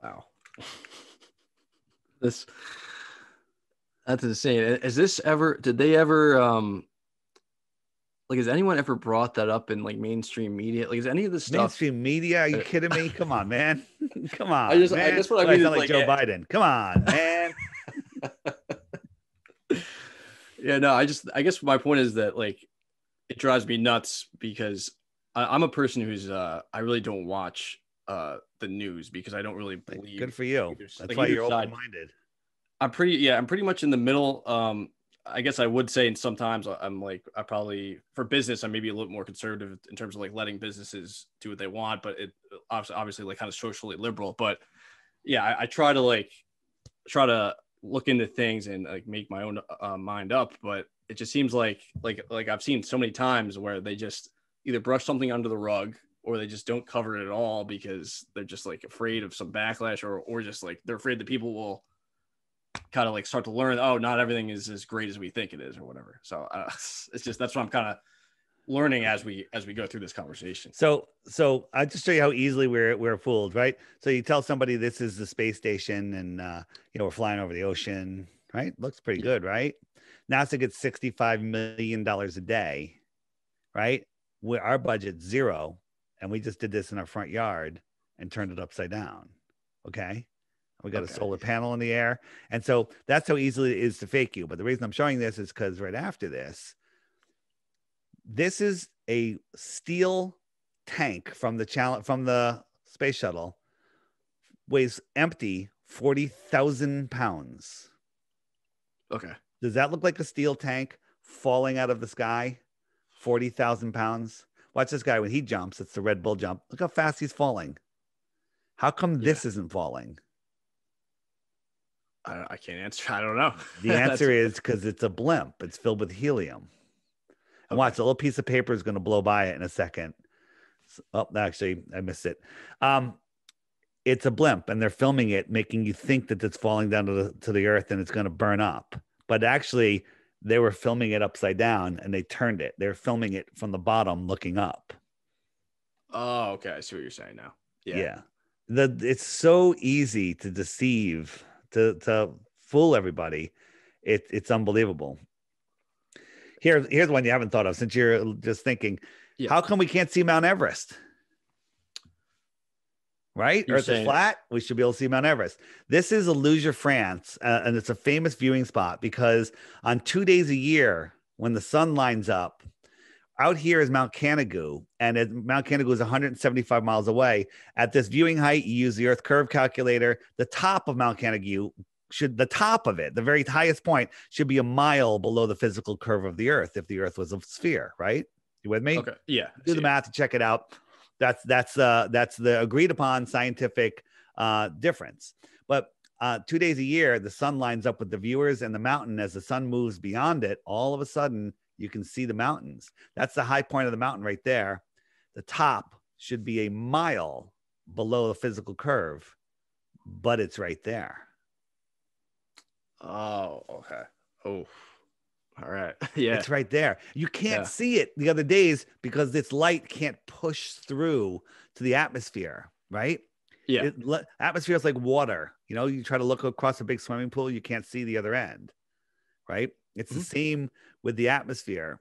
[SPEAKER 2] Wow. That's insane. Is this ever? Did they ever? Like, has anyone ever brought that up in like mainstream media? Like, is any of this stuff?
[SPEAKER 3] Mainstream media? Are you kidding me? Come on, man. Come on,
[SPEAKER 2] I
[SPEAKER 3] man.
[SPEAKER 2] guess what I
[SPEAKER 3] What, I
[SPEAKER 2] mean
[SPEAKER 3] sound
[SPEAKER 2] is
[SPEAKER 3] like
[SPEAKER 2] like,
[SPEAKER 3] Joe Biden. Come on, man.
[SPEAKER 2] yeah, no, I guess my point is that like it drives me nuts because I'm a person who's I really don't watch the news because I don't really
[SPEAKER 3] Good
[SPEAKER 2] believe
[SPEAKER 3] for you. That's
[SPEAKER 2] like
[SPEAKER 3] why
[SPEAKER 2] either
[SPEAKER 3] you're
[SPEAKER 2] side.
[SPEAKER 3] open-minded.
[SPEAKER 2] I'm pretty much in the middle. I guess I would say, and sometimes I'm like, I probably for business, I'm maybe a little more conservative in terms of like letting businesses do what they want, but it obviously like kind of socially liberal. But yeah, I try to look into things and like make my own mind up. But it just seems like I've seen so many times where they just either brush something under the rug or they just don't cover it at all because they're just like afraid of some backlash or just like they're afraid that people will kind of like start to learn, oh, not everything is as great as we think it is or whatever. So it's just that's what I'm kind of learning as we go through this conversation.
[SPEAKER 3] So I just show you how easily we're fooled, right? So you tell somebody this is the space station, and we're flying over the ocean, right? Looks pretty good, right? NASA gets $65 million a day, right? Our budget's zero, and we just did this in our front yard and turned it upside down. Okay. We got a solar panel in the air. And so that's how easily it is to fake you. But the reason I'm showing this is because right after this is a steel tank from the space shuttle, weighs empty 40,000 pounds.
[SPEAKER 2] Okay.
[SPEAKER 3] Does that look like a steel tank falling out of the sky? 40,000 pounds. Watch this guy when he jumps. It's the Red Bull jump. Look how fast he's falling. How come this isn't falling?
[SPEAKER 2] I can't answer. I don't know.
[SPEAKER 3] The answer is because it's a blimp. It's filled with helium. And watch, a little piece of paper is going to blow by it in a second. Oh, actually, I missed it. It's a blimp, and they're filming it, making you think that it's falling down to the earth and it's going to burn up. But actually, they were filming it upside down, and they turned it. They're filming it from the bottom, looking up.
[SPEAKER 2] Oh, okay. I see what you're saying now. Yeah.
[SPEAKER 3] It's so easy to deceive, to fool everybody. It's unbelievable. Here's one you haven't thought of since you're just thinking. Yeah. How come we can't see Mount Everest? Right? Earth is flat. We should be able to see Mount Everest. This is Illusion, France, and it's a famous viewing spot because on 2 days a year, when the sun lines up, out here is Mount Canigou, and Mount Canigou is 175 miles away. At this viewing height, you use the Earth curve calculator. The top of Mount Canigou the top of it, the very highest point, should be a mile below the physical curve of the Earth if the Earth was a sphere, right? You with me?
[SPEAKER 2] Okay. Yeah.
[SPEAKER 3] Do the math to check it out. That's the agreed upon scientific difference. But 2 days a year, the sun lines up with the viewers and the mountain. As the sun moves beyond it, all of a sudden you can see the mountains. That's the high point of the mountain right there. The top should be a mile below the physical curve, but it's right there.
[SPEAKER 2] Oh, okay. Oh, all right. Yeah.
[SPEAKER 3] It's right there. You can't see it the other days because its light can't push through to the atmosphere, right?
[SPEAKER 2] Yeah.
[SPEAKER 3] Atmosphere is like water. You try to look across a big swimming pool, you can't see the other end, right? It's the same with the atmosphere.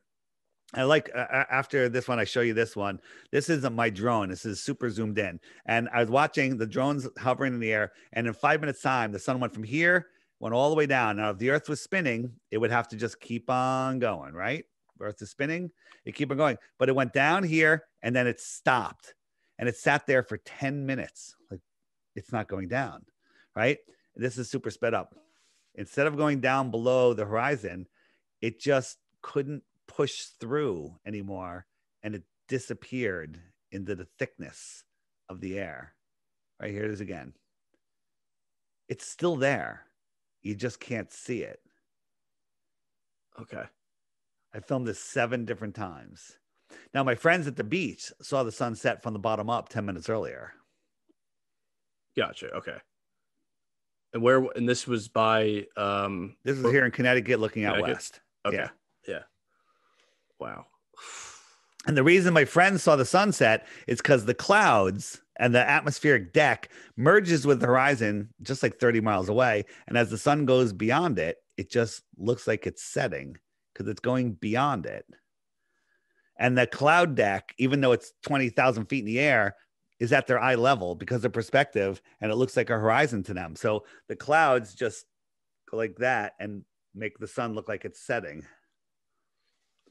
[SPEAKER 3] I like after this one, I show you this one. This isn't my drone. This is super zoomed in. And I was watching the drones hovering in the air. And in 5 minutes time, the sun went from here, went all the way down. Now, if the Earth was spinning, it would have to just keep on going, right? Earth is spinning, it keep on going. But it went down here and then it stopped. And it sat there for 10 minutes. Like, it's not going down, right? This is super sped up. Instead of going down below the horizon, it just couldn't push through anymore. And it disappeared into the thickness of the air. Right, here it is again. It's still there. You just can't see it.
[SPEAKER 2] Okay.
[SPEAKER 3] I filmed this 7 different times. Now, my friends at the beach saw the sunset from the bottom up 10 minutes earlier.
[SPEAKER 2] Gotcha. Okay. And this was by
[SPEAKER 3] this was here in Connecticut looking out west.
[SPEAKER 2] Okay. Yeah. Wow.
[SPEAKER 3] And the reason my friends saw the sunset is because the clouds And the atmospheric deck merges with the horizon just like 30 miles away. And as the sun goes beyond it, it just looks like it's setting because it's going beyond it. And the cloud deck, even though it's 20,000 feet in the air, is at their eye level because of perspective, and it looks like a horizon to them. So the clouds just go like that and make the sun look like it's setting.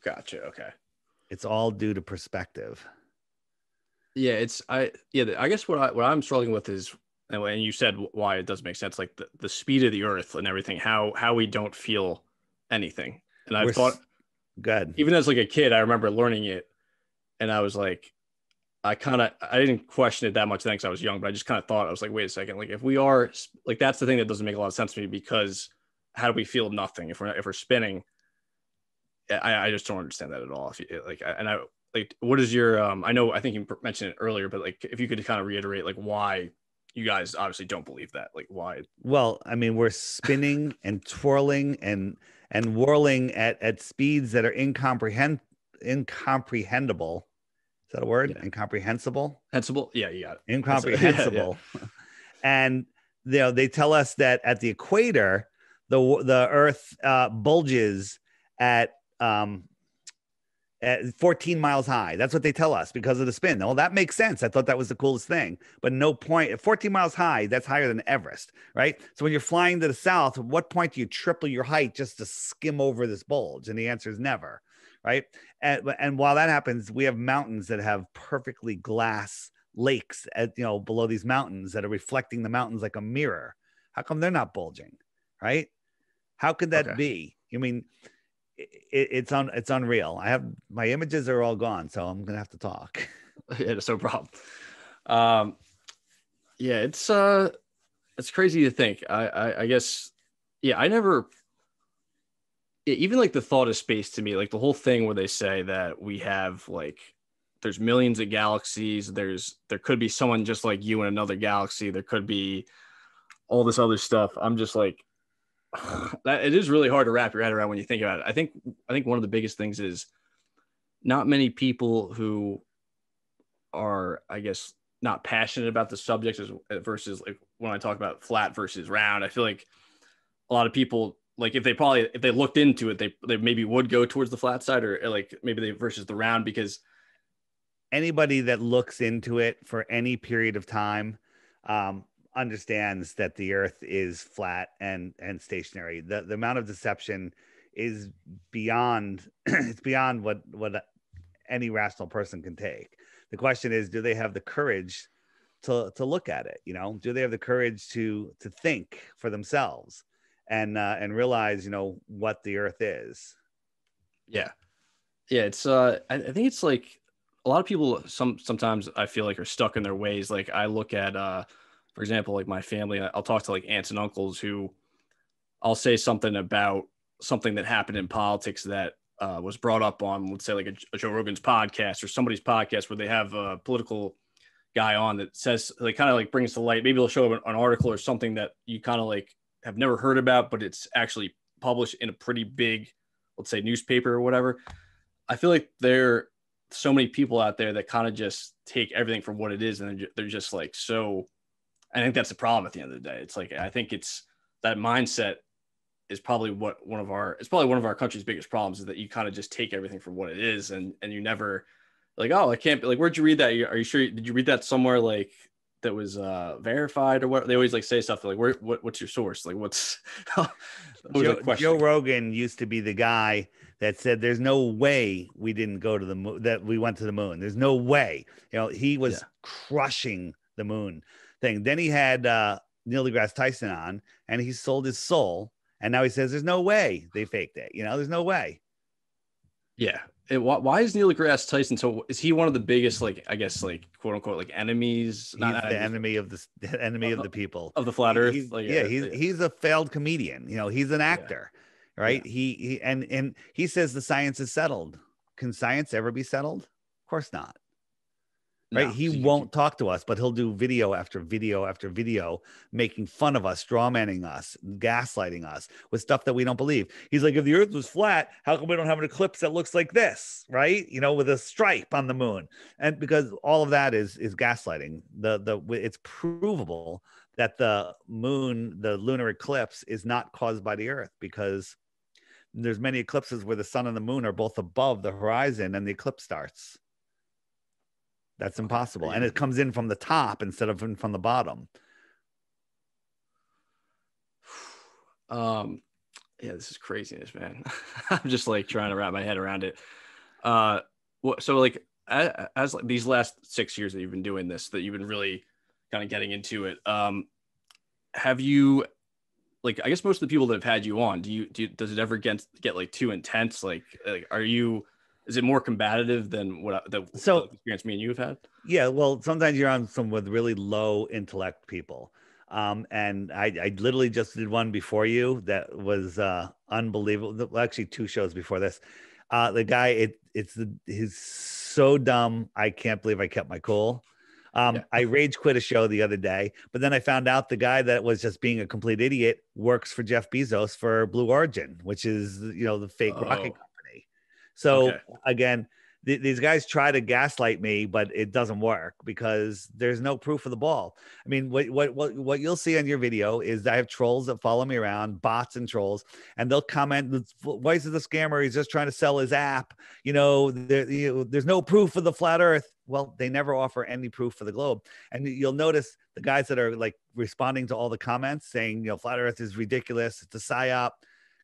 [SPEAKER 2] Gotcha. Okay.
[SPEAKER 3] It's all due to perspective.
[SPEAKER 2] Yeah, I guess what I'm struggling with is, and you said why it does make sense, like the speed of the Earth and everything, how we don't feel anything. And I've thought,
[SPEAKER 3] good.
[SPEAKER 2] Even as like a kid, I remember learning it, and I was like, I didn't question it that much then because I was young, but I just kind of thought, I was like, wait a second, like if we are like, that's the thing that doesn't make a lot of sense to me, because how do we feel nothing if we're spinning? I just don't understand that at all. What is your I think you mentioned it earlier, but like if you could kind of reiterate like why you guys obviously don't believe that, like why?
[SPEAKER 3] Well, I mean, we're spinning and twirling and whirling at speeds that are incomprehensible. Is that a word?
[SPEAKER 2] Yeah.
[SPEAKER 3] Incomprehensible?
[SPEAKER 2] Yeah, you got it.
[SPEAKER 3] Incomprehensible. Yeah. And they tell us that at the equator, the Earth bulges at 14 miles high. That's what they tell us because of the spin. Well, that makes sense. I thought that was the coolest thing, but no point. At 14 miles high, that's higher than Everest, right? So when you're flying to the south, at what point do you triple your height just to skim over this bulge? And the answer is never, right? And while that happens, we have mountains that have perfectly glass lakes below these mountains that are reflecting the mountains like a mirror. How come they're not bulging, right? How could that be? I mean, it's unreal. I have my images are all gone, so I'm gonna have to talk.
[SPEAKER 2] Yeah, no problem. Yeah, it's crazy to think. I guess, yeah, I never, even like the thought of space to me, like the whole thing where they say that we have like, there's millions of galaxies. There could be someone just like you in another galaxy. There could be all this other stuff. I'm just like, that it is really hard to wrap your head around when you think about it. I think one of the biggest things is not many people who are, I guess, not passionate about the subject versus like when I talk about flat versus round. I feel like a lot of people, like if they looked into it, they maybe would go towards the flat side, or like maybe they versus the round, because
[SPEAKER 3] anybody that looks into it for any period of time understands that the Earth is flat and stationary. The amount of deception is beyond it's beyond what any rational person can take. The question is, do they have the courage to look at it? Do they have the courage to think for themselves and realize what the Earth is?
[SPEAKER 2] Yeah, it's I think it's like a lot of people sometimes I feel like are stuck in their ways. Like I look at for example, like my family, I'll talk to like aunts and uncles who I'll say something about something that happened in politics that was brought up on, let's say, like a Joe Rogan's podcast or somebody's podcast where they have a political guy on that says, like, kind of like brings to light. Maybe they'll show an article or something that you kind of like have never heard about, but it's actually published in a pretty big, let's say, newspaper or whatever. I feel like there are so many people out there that kind of just take everything for what it is, and they're just like, so I think that's the problem at the end of the day. It's like, I think it's that mindset is probably one of our country's biggest problems, is that you kind of just take everything for what it is. And you never like, oh, I can't be like, where'd you read that? Are you sure? Did you read that somewhere like that was verified or what? They always like say stuff like, what's your source? Like what's
[SPEAKER 3] Joe Rogan used to be the guy that said, there's no way we didn't go to the moon, that we went to the moon. There's no way, he was crushing the moon thing. Then he had Neil deGrasse Tyson on, and he sold his soul, and now he says there's no way they faked it. There's no way.
[SPEAKER 2] Yeah. Why is Neil deGrasse Tyson is he one of the biggest, like, I guess, like, quote unquote, like enemies?
[SPEAKER 3] He's the enemy of the people
[SPEAKER 2] of the flat Earth.
[SPEAKER 3] He's a failed comedian. He's an actor, right? Yeah. He says the science is settled. Can science ever be settled? Of course not. right?
[SPEAKER 2] No,
[SPEAKER 3] He
[SPEAKER 2] 'cause
[SPEAKER 3] won't talk to us, but he'll do video after video after video, making fun of us, strawmanning us, gaslighting us with stuff that we don't believe. He's like, if the earth was flat, how come we don't have an eclipse that looks like this, right? You know, with a stripe on the moon. And because all of that is gaslighting. It's provable that the moon, the lunar eclipse, is not caused by the earth, because there's many eclipses where the sun and the moon are both above the horizon and the eclipse starts. That's impossible. And it comes in from the top instead of from the bottom.
[SPEAKER 2] Yeah, this is craziness, man. I'm just like trying to wrap my head around it. So like as like these last 6 years that you've been doing this, that you've been really kind of getting into it, have you, like, I guess most of the people that have had you on, does it ever get like too intense? Like is it more combative than the experience me and you have had?
[SPEAKER 3] Yeah, well, sometimes you're on some with really low intellect people. And I literally just did one before you that was unbelievable. Well, actually, 2 shows before this. The guy, he's so dumb. I can't believe I kept my cool. I rage quit a show the other day, but then I found out the guy that was just being a complete idiot works for Jeff Bezos for Blue Origin, which is, the fake rocket company. So again, these guys try to gaslight me, but it doesn't work because there's no proof of the ball. I mean, what you'll see on your video is I have trolls that follow me around, bots and trolls, and they'll comment, Weiss is a scammer. He's just trying to sell his app. There's no proof of the flat earth. Well, they never offer any proof for the globe. And you'll notice the guys that are like responding to all the comments saying, flat earth is ridiculous, it's a psyop.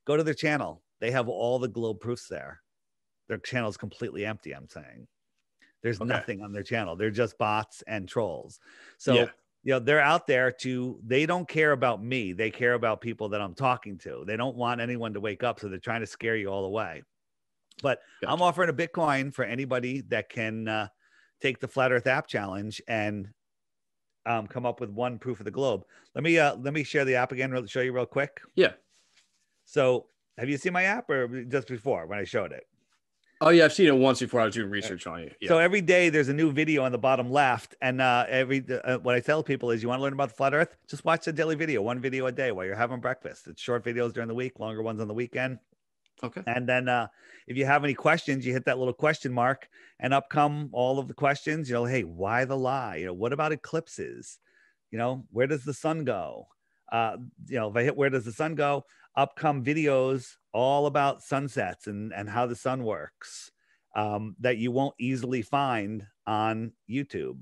[SPEAKER 3] Go to their channel. They have all the globe proofs there. Their channel is completely empty. I'm saying there's nothing on their channel. They're just bots and trolls. So, they're out there they don't care about me. They care about people that I'm talking to. They don't want anyone to wake up. So they're trying to scare you all the way. But I'm offering a Bitcoin for anybody that can take the Flat Earth app challenge and come up with one proof of the globe. Let me share the app again, show you real quick.
[SPEAKER 2] Yeah.
[SPEAKER 3] So have you seen my app or just before when I showed it?
[SPEAKER 2] Oh yeah, I've seen it once before. I was doing research on you. Yeah.
[SPEAKER 3] So every day there's a new video on the bottom left, and what I tell people is, you want to learn about the flat Earth, just watch a daily video, 1 video a day while you're having breakfast. It's short videos during the week, longer ones on the weekend.
[SPEAKER 2] Okay.
[SPEAKER 3] And then if you have any questions, you hit that little question mark, and up come all of the questions. Hey, why the lie? What about eclipses? Where does the sun go? If I hit where does the sun go, up come videos all about sunsets and how the sun works, that you won't easily find on YouTube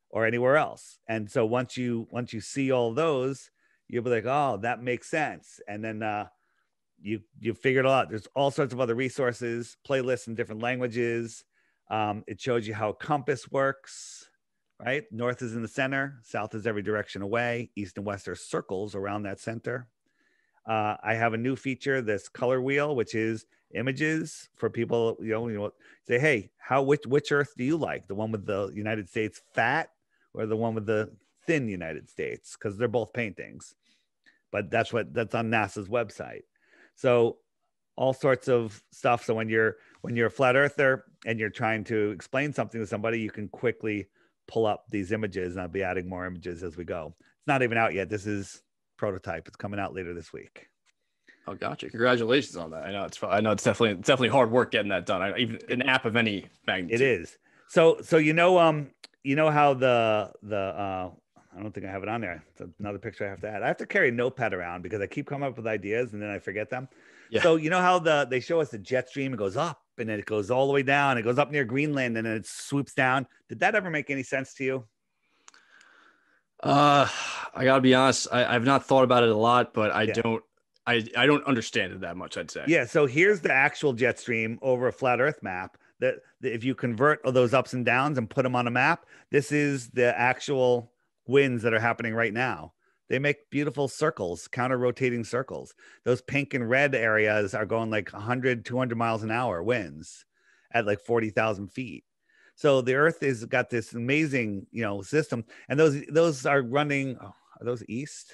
[SPEAKER 3] or anywhere else. And so once you see all those, you'll be like, oh, that makes sense. And then you figured it out. There's all sorts of other resources, playlists in different languages. It shows you how a compass works, right? North is in the center, south is every direction away, east and west are circles around that center. I have a new feature, this color wheel, which is images for people, say, hey, which Earth do you like? The one with the United States fat or the one with the thin United States? Because they're both paintings, but that's on NASA's website. So all sorts of stuff. So when you're a flat earther and you're trying to explain something to somebody, you can quickly pull up these images, and I'll be adding more images as we go. It's not even out yet. This is prototype. It's coming out later this week.
[SPEAKER 2] Oh, gotcha! Congratulations on that. I know it's definitely hard work getting that done. Even an app of any magnitude.
[SPEAKER 3] It is. So how the I don't think I have it on there. It's another picture I have to add. I have to carry a notepad around because I keep coming up with ideas and then I forget them. Yeah. So how they show us the jet stream, it goes up and then it goes all the way down. It goes up near Greenland and then it swoops down. Did that ever make any sense to you?
[SPEAKER 2] I gotta be honest. I've not thought about it a lot, but I don't understand it that much, I'd say.
[SPEAKER 3] Yeah. So here's the actual jet stream over a flat Earth map. That if you convert those ups and downs and put them on a map, this is the actual winds that are happening right now. They make beautiful circles, counter rotating circles. Those pink and red areas are going like 100, 200 miles an hour winds at like 40,000 feet. So the Earth has got this amazing, system. And those are running. Oh, are those east?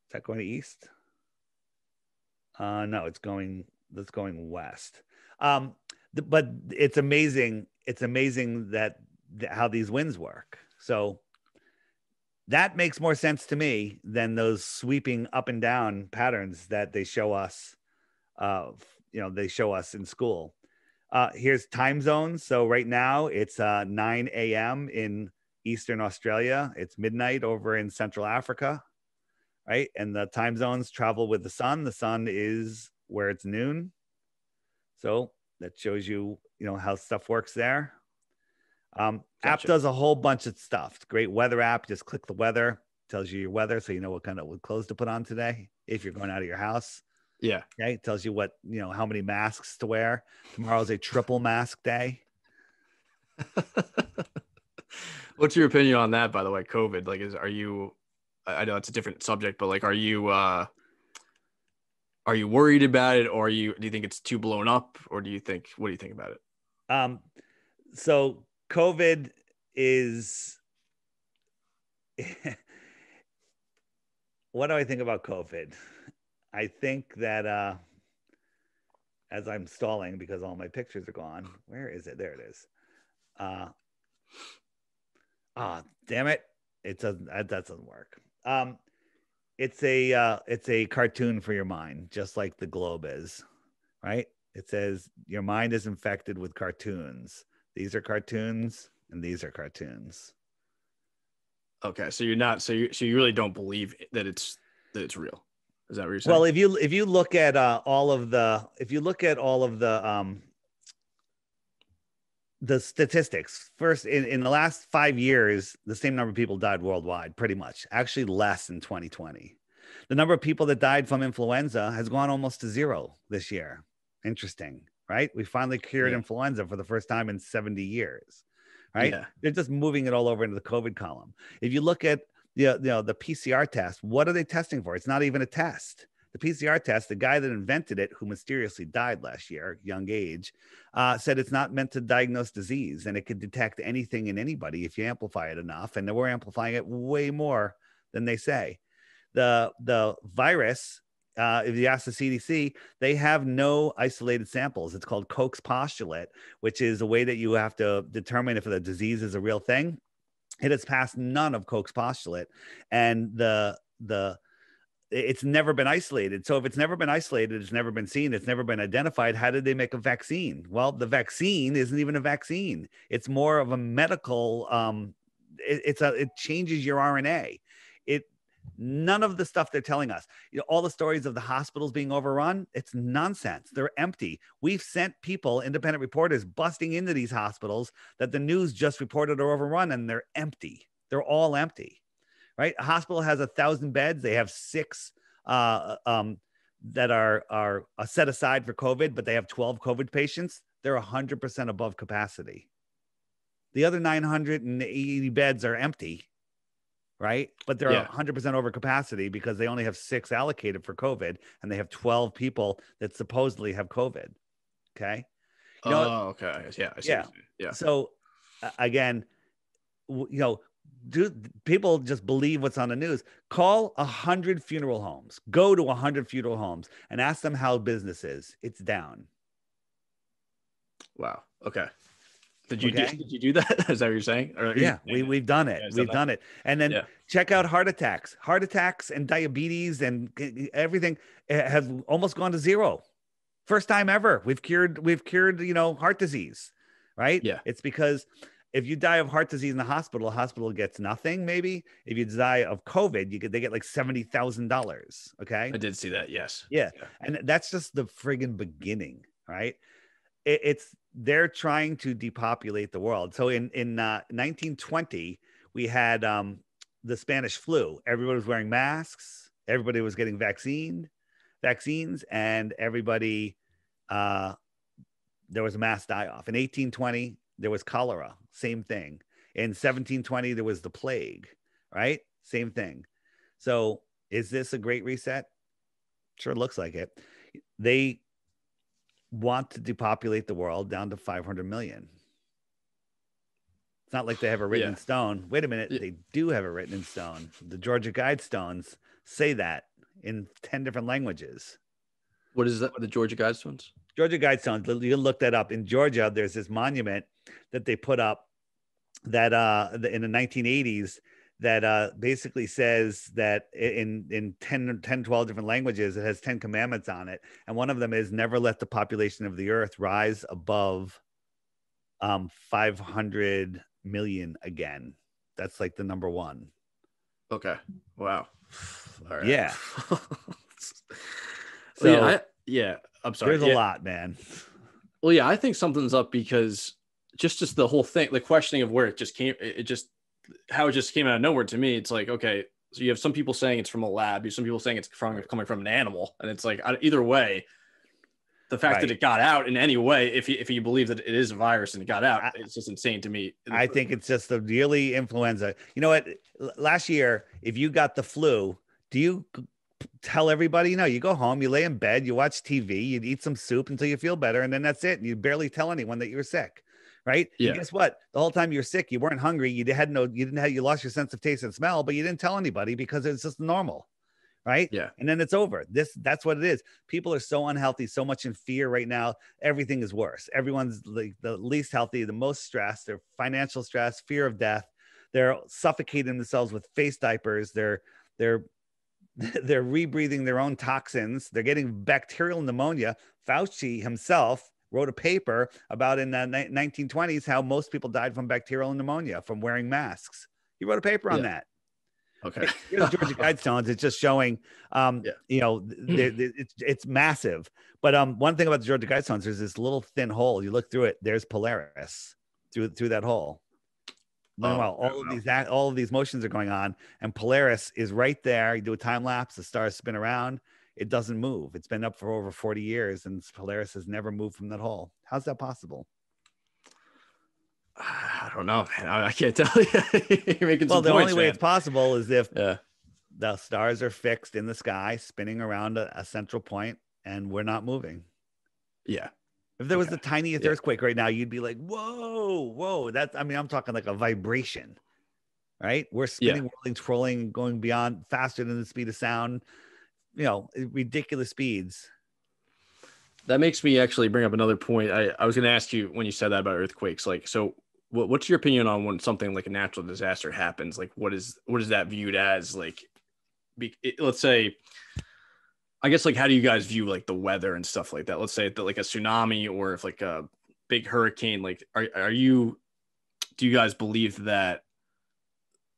[SPEAKER 3] Is that going to east? No, that's going west. But it's amazing. it's amazing that how these winds work. So that makes more sense to me than those sweeping up and down patterns that they show us. They show us in school. Here's time zones. So right now it's 9 a.m. in Eastern Australia. It's midnight over in Central Africa, right? And the time zones travel with the sun. The sun is where it's noon. So that shows you, how stuff works there. App
[SPEAKER 2] Gotcha.
[SPEAKER 3] does a whole bunch of stuff. Great weather app. Just click the weather, tells you your weather, so you know what kind of clothes to put on today if you're going out of your house.
[SPEAKER 2] Yeah.
[SPEAKER 3] Okay. It tells you what, how many masks to wear. Tomorrow's a triple mask day.
[SPEAKER 2] What's your opinion on that, by the way? COVID, like, I know it's a different subject, but like, are you worried about it, or do you think it's too blown up, or what do you think about it?
[SPEAKER 3] So COVID is, what do I think about COVID? I think that, as I'm stalling because all my pictures are gone, where is it? There it is. Damn it. That doesn't work. It's a cartoon for your mind, just like the globe is, right? It says your mind is infected with cartoons. These are cartoons and these are cartoons.
[SPEAKER 2] Okay. So you really don't believe that it's real. Is that what you're saying?
[SPEAKER 3] Well, if you look at all of the statistics, first in the last 5 years, the same number of people died worldwide, pretty much. Actually, less in 2020. The number of people that died from influenza has gone almost to zero this year. Interesting, right? We finally cured influenza for the first time in 70 years, right?
[SPEAKER 2] Yeah.
[SPEAKER 3] They're just moving it all over into the COVID column. If you look at the PCR test, what are they testing for? It's not even a test. The PCR test, the guy that invented it, who mysteriously died last year, young age, said it's not meant to diagnose disease, and it could detect anything in anybody if you amplify it enough. And we're amplifying it way more than they say. The virus, if you ask the CDC, they have no isolated samples. It's called Koch's postulate, which is a way that you have to determine if the disease is a real thing. It has passed none of Koch's postulate, and it's never been isolated. So if it's never been isolated, it's never been seen, it's never been identified. How did they make a vaccine? Well, the vaccine isn't even a vaccine. It's more of a medical. It changes your RNA. None of the stuff they're telling us, all the stories of the hospitals being overrun, it's nonsense. They're empty. We've sent people, independent reporters, busting into these hospitals that the news just reported are overrun, and they're empty. They're all empty, right? A hospital has 1,000 beds. They have 6 that are set aside for COVID, but they have 12 COVID patients. They're 100% above capacity. The other 980 beds are empty. Right. But they're 100% over capacity because they only have 6 allocated for COVID, and they have 12 people that supposedly have COVID. Okay.
[SPEAKER 2] Okay. Yeah. I see. Yeah.
[SPEAKER 3] So again, do people just believe what's on the news? Call 100 funeral homes, go to 100 funeral homes and ask them how business is. It's down.
[SPEAKER 2] Wow. Okay. Did you do that? Is that what you're saying?
[SPEAKER 3] We've done it. We've done it. And then check out heart attacks and diabetes and everything have almost gone to zero. First time ever. We've cured, heart disease, right?
[SPEAKER 2] Yeah.
[SPEAKER 3] It's because if you die of heart disease in the hospital gets nothing. Maybe if you die of COVID, they get like $70,000. Okay.
[SPEAKER 2] I did see that. Yes.
[SPEAKER 3] Yeah. And that's just the friggin' beginning, right? They're trying to depopulate the world. So in 1920, we had the Spanish flu. Everybody was wearing masks. Everybody was getting vaccines, and everybody, there was a mass die-off. In 1820, there was cholera. Same thing. In 1720, there was the plague, right? Same thing. So is this a great reset? Sure looks like it. They want to depopulate the world down to 500 million. It's not like they have it written in stone. Wait a minute. They do have it written in stone. The Georgia Guidestones say that in 10 different languages.
[SPEAKER 2] What is that? The Georgia Guidestones?
[SPEAKER 3] Georgia Guidestones. You can look that up. In Georgia, there's this monument that they put up that in the 1980s that basically says that in 12 different languages, it has 10 commandments on it. And one of them is never let the population of the earth rise above 500 million again. That's like the number one.
[SPEAKER 2] Okay. Wow. All right.
[SPEAKER 3] Yeah.
[SPEAKER 2] So yeah, I'm sorry.
[SPEAKER 3] There's a lot, man.
[SPEAKER 2] Well, yeah, I think something's up because just the whole thing, the questioning of where it just came, how it just came out of nowhere to me. It's like, okay, so you have some people saying it's from a lab, you have some people saying it's coming from an animal, and it's like either way, the fact that it got out in any way, if you believe that it is a virus and it got out, it's just insane to me.
[SPEAKER 3] I think it's just the yearly influenza. You know what? Last year, if you got the flu, do you tell everybody? No, you go home, you lay in bed, you watch TV, you eat some soup until you feel better, and then that's it. And you barely tell anyone that you were sick, right?
[SPEAKER 2] Yeah.
[SPEAKER 3] And guess what? The whole time you were sick, you weren't hungry. You lost your sense of taste and smell, but you didn't tell anybody because it's just normal. Right.
[SPEAKER 2] Yeah.
[SPEAKER 3] And then it's over. That's what it is. People are so unhealthy, so much in fear right now. Everything is worse. Everyone's like the least healthy, the most stressed, their financial stress, fear of death. They're suffocating themselves with face diapers. They're rebreathing their own toxins. They're getting bacterial pneumonia. Fauci himself wrote a paper about in the 1920s how most people died from bacterial pneumonia from wearing masks. He wrote a paper on that.
[SPEAKER 2] Okay.
[SPEAKER 3] Here's Georgia Guidestones. It's just showing, it's massive. But one thing about the Georgia Guidestones, there's this little thin hole. You look through it. There's Polaris through that hole. Meanwhile, all of these motions are going on, and Polaris is right there. You do a time lapse. The stars spin around. It doesn't move. It's been up for over 40 years, and Polaris has never moved from that hole. How's that possible?
[SPEAKER 2] I don't know, man. I can't tell you. You're making some
[SPEAKER 3] the
[SPEAKER 2] points,
[SPEAKER 3] only way
[SPEAKER 2] man.
[SPEAKER 3] it's possible is if the stars are fixed in the sky, spinning around a central point, and we're not moving.
[SPEAKER 2] Yeah.
[SPEAKER 3] If there was the tiniest earthquake right now, you'd be like, whoa. I'm talking like a vibration, right? We're spinning, whirling, trolling, going beyond faster than the speed of sound, ridiculous speeds.
[SPEAKER 2] That makes me actually bring up another point. I was going to ask you when you said that about earthquakes, like, so what's your opinion on when something like a natural disaster happens? Like, what is that viewed as? Like, let's say, I guess, like, how do you guys view like the weather and stuff like that? Let's say that like a tsunami or if like a big hurricane, like, do you guys believe that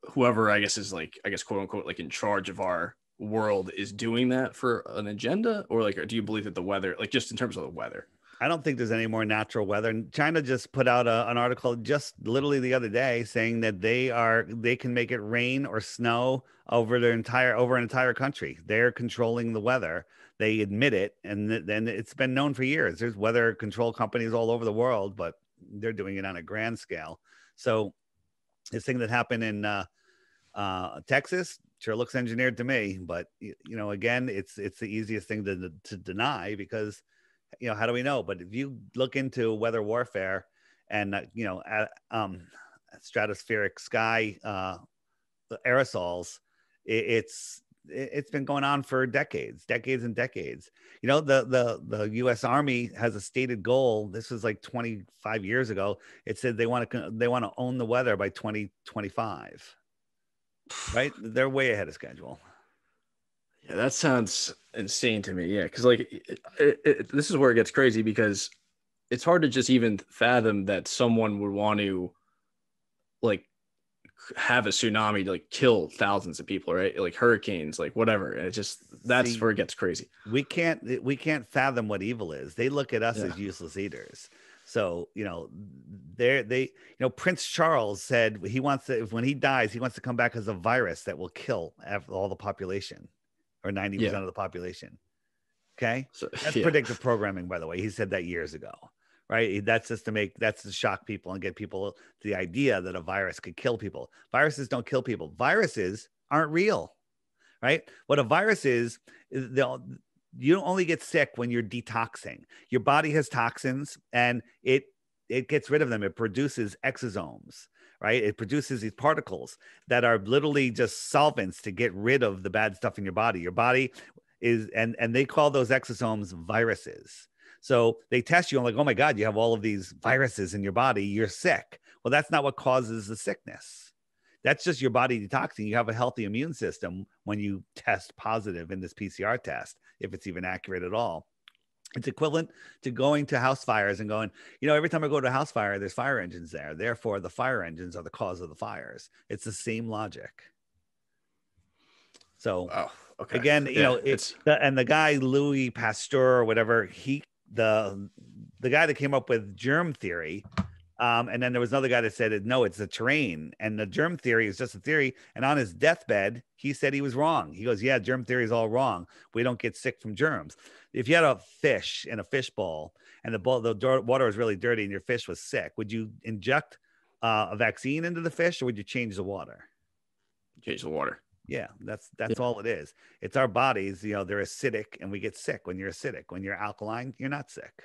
[SPEAKER 2] whoever, I guess, is like, I guess, quote unquote, like in charge of our world is doing that for an agenda, or like, or do you believe that the weather, like just in terms of the weather? I
[SPEAKER 3] don't think there's any more natural weather. And China just put out an article just literally the other day saying that they can make it rain or snow over an entire country. They're controlling the weather. They admit it, and then it's been known for years. There's weather control companies all over the world, but they're doing it on a grand scale. So this thing that happened in Texas sure looks engineered to me, but again, it's the easiest thing to deny because how do we know? But if you look into weather warfare and stratospheric sky aerosols, it's been going on for decades and decades. The U.S. Army has a stated goal. This was like 25 years ago. It said they want to own the weather by 2025. Right, they're way ahead of schedule.
[SPEAKER 2] Yeah, that sounds insane to me. Yeah, because like this is where it gets crazy because it's hard to just even fathom that someone would want to like have a tsunami to like kill thousands of people, right? Like hurricanes, like whatever. And that's where it gets crazy.
[SPEAKER 3] We can't fathom what evil is. They look at us as useless eaters. So, Prince Charles said he wants to, when he dies, he wants to come back as a virus that will kill all the population or 90% of the population. Okay. So, that's predictive programming, by the way. He said that years ago, right? That's to shock people and get people to the idea that a virus could kill people. Viruses don't kill people. Viruses aren't real, right? What a virus is you don't only get sick when you're detoxing. Your body has toxins and it gets rid of them. It produces exosomes, right? It produces these particles that are literally just solvents to get rid of the bad stuff in your body. Your body is, and they call those exosomes viruses. So they test you and like, oh my God, you have all of these viruses in your body. You're sick. Well, that's not what causes the sickness. That's just your body detoxing. You have a healthy immune system when you test positive in this PCR test, if it's even accurate at all. It's equivalent to going to house fires and going, every time I go to a house fire, there's fire engines there. Therefore, the fire engines are the cause of the fires. It's the same logic. So
[SPEAKER 2] okay.
[SPEAKER 3] Again, and the guy, Louis Pasteur or whatever, the guy that came up with germ theory, and then there was another guy that said, no, it's the terrain. And the germ theory is just a theory. And on his deathbed, he said he was wrong. He goes, yeah, germ theory is all wrong. We don't get sick from germs. If you had a fish in a fish bowl and the water was really dirty and your fish was sick, would you inject a vaccine into the fish, or would you change the water?
[SPEAKER 2] Change the water.
[SPEAKER 3] Yeah, that's all it is. It's our bodies, they're acidic and we get sick when you're acidic. When you're alkaline, you're not sick.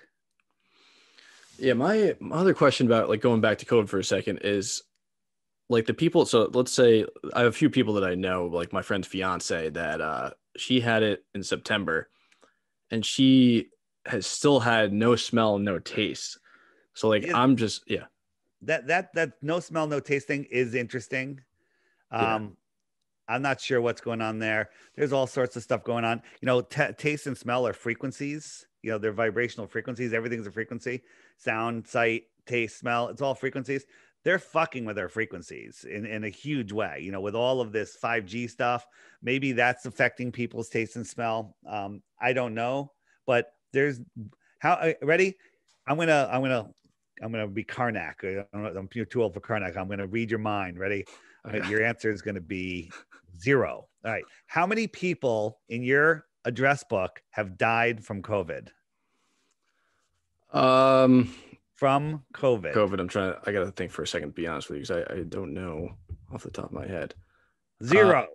[SPEAKER 2] Yeah, my other question about like going back to COVID for a second is like the people. So let's say I have a few people that I know, like my friend's fiance, that she had it in September and she has still had no smell, no taste. So like I'm just
[SPEAKER 3] that no smell, no taste thing is interesting. I'm not sure what's going on there. There's all sorts of stuff going on. Taste and smell are frequencies. They're vibrational frequencies. Everything's a frequency. Sound, sight, taste, smell. It's all frequencies. They're fucking with our frequencies in a huge way. with all of this 5G stuff, maybe that's affecting people's taste and smell. I don't know, but there's ready. I'm gonna be Karnak. I'm too old for Karnak. I'm gonna read your mind. Ready? Okay. Your answer is gonna be 0. All right. How many people in your address book have died from COVID? From COVID.
[SPEAKER 2] I gotta think for a second, to be honest with you, because I don't know off the top of my head.
[SPEAKER 3] 0.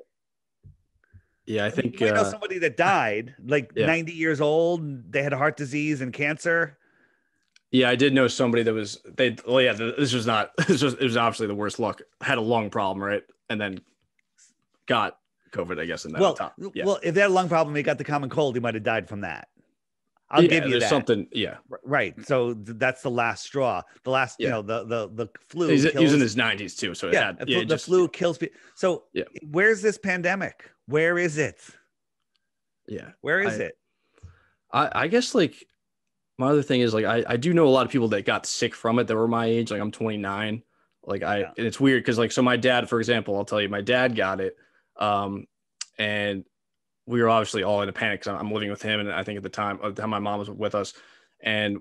[SPEAKER 2] Yeah, I think
[SPEAKER 3] you know somebody that died, 90 years old. They had heart disease and cancer.
[SPEAKER 2] Yeah, I did know somebody that was it was obviously the worst luck. Had a lung problem, right? And then got COVID, I guess, in that time. Yeah.
[SPEAKER 3] Well, if they had a lung problem, they got the common cold, he might have died from that. I'll give you that.
[SPEAKER 2] Something, yeah.
[SPEAKER 3] Right. So that's the last straw. The last, the flu.
[SPEAKER 2] He's in his 90s too. So
[SPEAKER 3] the flu kills people. So where's this pandemic? Where is it?
[SPEAKER 2] Yeah.
[SPEAKER 3] Where is it?
[SPEAKER 2] I guess like my other thing is like, I do know a lot of people that got sick from it that were my age. Like I'm 29. And it's weird because like, so my dad, for example, I'll tell you, my dad got it. And we were obviously all in a panic because I'm living with him. And I think at the time my mom was with us, and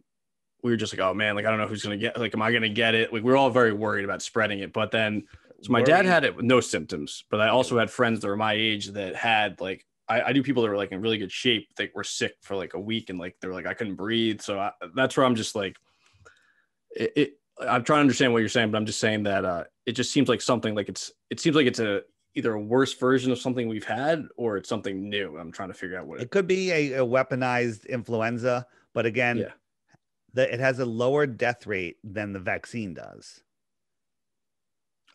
[SPEAKER 2] we were just like, oh man, like, I don't know who's going to get, like, am I going to get it? Like, we were all very worried about spreading it. But then, so my dad had it with no symptoms, but I also had friends that were my age that had like, I do people that were like in really good shape that were sick for like a week. And like, they were like, I couldn't breathe. So that's where I'm just like, I'm trying to understand what you're saying, but I'm just saying that it just seems like something like it seems like it's either a worse version of something we've had or it's something new. I'm trying to figure out what
[SPEAKER 3] it could be. A weaponized influenza, but again, it has a lower death rate than the vaccine does.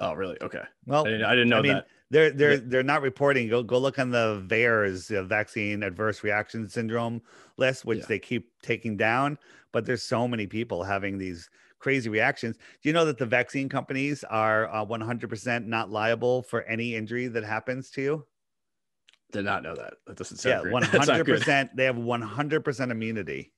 [SPEAKER 2] Oh, really? Okay.
[SPEAKER 3] Well,
[SPEAKER 2] I didn't know that.
[SPEAKER 3] They're not reporting. Go look on the VAERS vaccine adverse reaction syndrome list, which they keep taking down. But there's so many people having these crazy reactions. Do you know that the vaccine companies are 100% not liable for any injury that happens to you?
[SPEAKER 2] Did not know that. That doesn't sound great.
[SPEAKER 3] 100%. They have 100% immunity.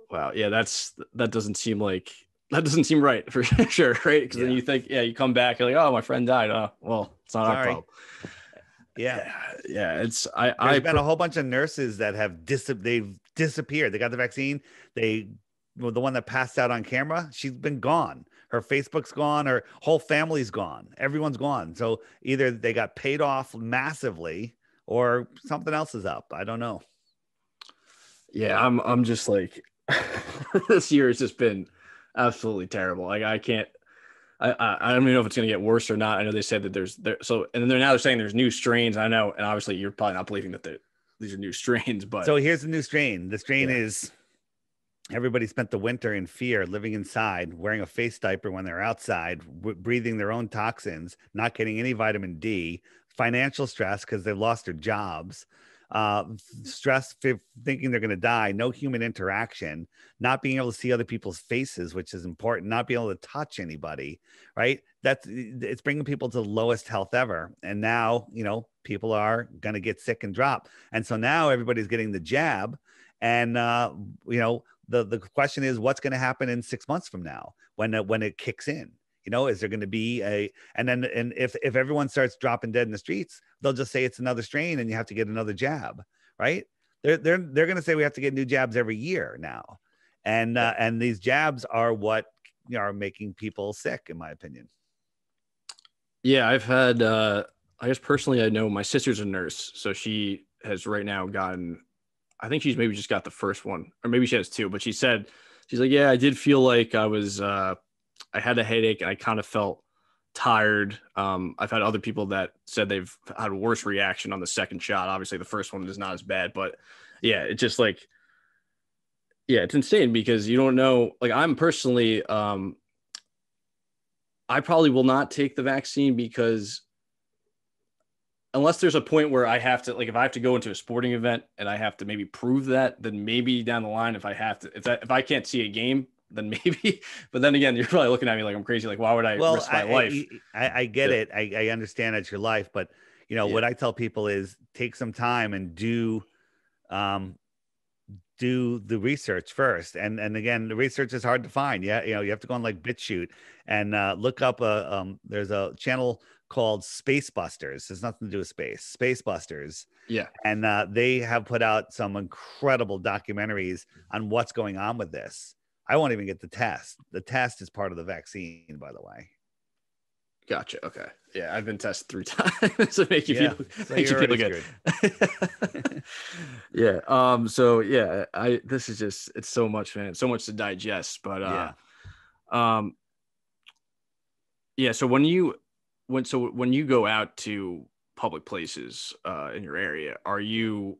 [SPEAKER 2] Wow. Yeah, that doesn't seem right for sure, right? Because then you think, you come back, you're like, oh, my friend died. Oh, well, it's not our problem.
[SPEAKER 3] Yeah.
[SPEAKER 2] There's
[SPEAKER 3] been a whole bunch of nurses that have they've disappeared. They got the vaccine. The one that passed out on camera, she's been gone. Her Facebook's gone. Her whole family's gone. Everyone's gone. So either they got paid off massively or something else is up. I don't know.
[SPEAKER 2] Yeah, I'm just like, this year has just been absolutely terrible. Like I don't even know if it's going to get worse or not. I know they said that and then they're saying there's new strains. I know, and obviously you're probably not believing that these are new strains, but
[SPEAKER 3] so here's the new strain. The strain is everybody spent the winter in fear, living inside, wearing a face diaper when they're outside, breathing their own toxins, not getting any vitamin D, financial stress because they've lost their jobs. stress, thinking they're going to die, no human interaction, not being able to see other people's faces, which is important, not being able to touch anybody, right? It's bringing people to the lowest health ever. And now, people are going to get sick and drop. And so now everybody's getting the jab. And, the question is, what's going to happen in 6 months from now when it kicks in? Is there going to be and if everyone starts dropping dead in the streets, they'll just say it's another strain and you have to get another jab, right? They're going to say we have to get new jabs every year now. And these jabs are what are making people sick, in my opinion.
[SPEAKER 2] Yeah, I've had, I guess personally, I know my sister's a nurse. So she has right now gotten, I think she's maybe just got the first one, or maybe she has two, but she's like, yeah, I did feel like I had a headache and I kind of felt tired. I've had other people that said they've had a worse reaction on the second shot. Obviously the first one is not as bad, but yeah, it's just like, yeah, it's insane because you don't know, like I'm personally, I probably will not take the vaccine because unless there's a point where I have to, like, if I have to go into a sporting event and I have to maybe prove that, then maybe down the line, if I can't see a game, then maybe, but then again, you're probably looking at me like I'm crazy. Like, why would I risk my life?
[SPEAKER 3] I get it. I understand it's your life, but what I tell people is take some time and do the research first. And again, the research is hard to find. Yeah. You have to go on like BitChute and look up there's a channel called Space Busters. There's nothing to do with Space Busters.
[SPEAKER 2] Yeah.
[SPEAKER 3] And they have put out some incredible documentaries on what's going on with this. I won't even get the test. The test is part of the vaccine, by the way.
[SPEAKER 2] Gotcha. Okay. Yeah, I've been tested 3 times to make you feel good. Yeah. So yeah, this is just, it's so much, man. So much to digest. But yeah. So when you go out to public places in your area, are you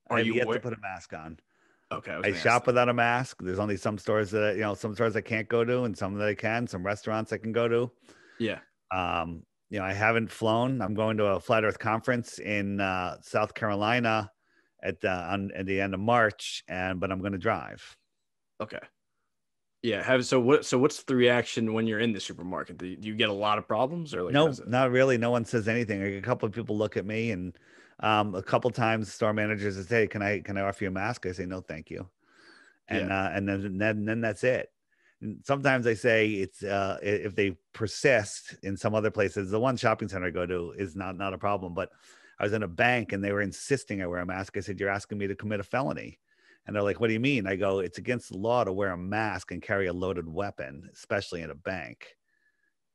[SPEAKER 3] yet to put a mask on?
[SPEAKER 2] Okay.
[SPEAKER 3] I shop without a mask. There's only some stores that, some stores I can't go to and some that I can, some restaurants I can go to.
[SPEAKER 2] Yeah.
[SPEAKER 3] I haven't flown. I'm going to a Flat Earth conference in South Carolina at the end of March, but I'm going to drive.
[SPEAKER 2] Okay. Yeah. So what's the reaction when you're in the supermarket? Do you get a lot of problems or like?
[SPEAKER 3] No, not really. No one says anything. Like, a couple of people look at me and a couple of times store managers say, can I offer you a mask? I say, no, thank you. And then that's it. And sometimes they say it's if they persist in some other places. The one shopping center I go to is not a problem, but I was in a bank and they were insisting I wear a mask. I said, you're asking me to commit a felony. And they're like, what do you mean? I go, it's against the law to wear a mask and carry a loaded weapon, especially in a bank.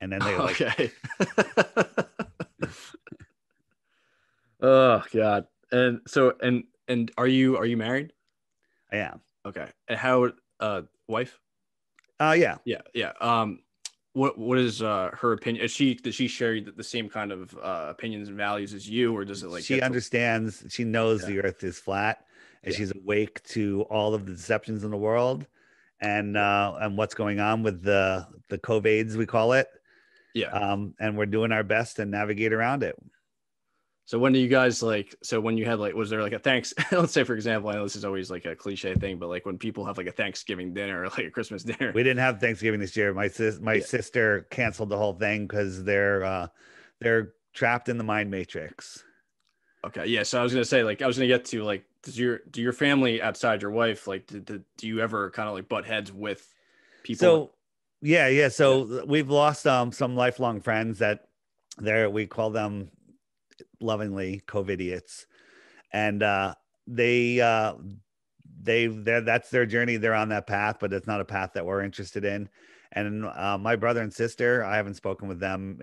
[SPEAKER 3] And then they're like,
[SPEAKER 2] okay. Oh God. And so, and are you married?
[SPEAKER 3] I am.
[SPEAKER 2] Okay. And how, wife?
[SPEAKER 3] Yeah.
[SPEAKER 2] Yeah. What is her opinion? Does she share the same kind of opinions and values as you, or does it like
[SPEAKER 3] she understands? She knows the Earth is flat, and she's awake to all of the deceptions in the world, and what's going on with the COVIDs, we call it.
[SPEAKER 2] Yeah.
[SPEAKER 3] And we're doing our best to navigate around it.
[SPEAKER 2] So when do you guys when you had was there like a thanks, let's say for example, I know this is always like a cliche thing, but like when people have like a Thanksgiving dinner or like a Christmas dinner.
[SPEAKER 3] We didn't have Thanksgiving this year. My sister canceled the whole thing because they're trapped in the mind matrix.
[SPEAKER 2] Okay. Yeah. So I was going to say, I was going to get to do your family outside your wife, do you ever kind of butt heads with people?
[SPEAKER 3] So yeah. So we've lost some lifelong friends that we call them lovingly COVIDiots, and that's their journey. They're on that path, but it's not a path that we're interested in. And my brother and sister, I haven't spoken with them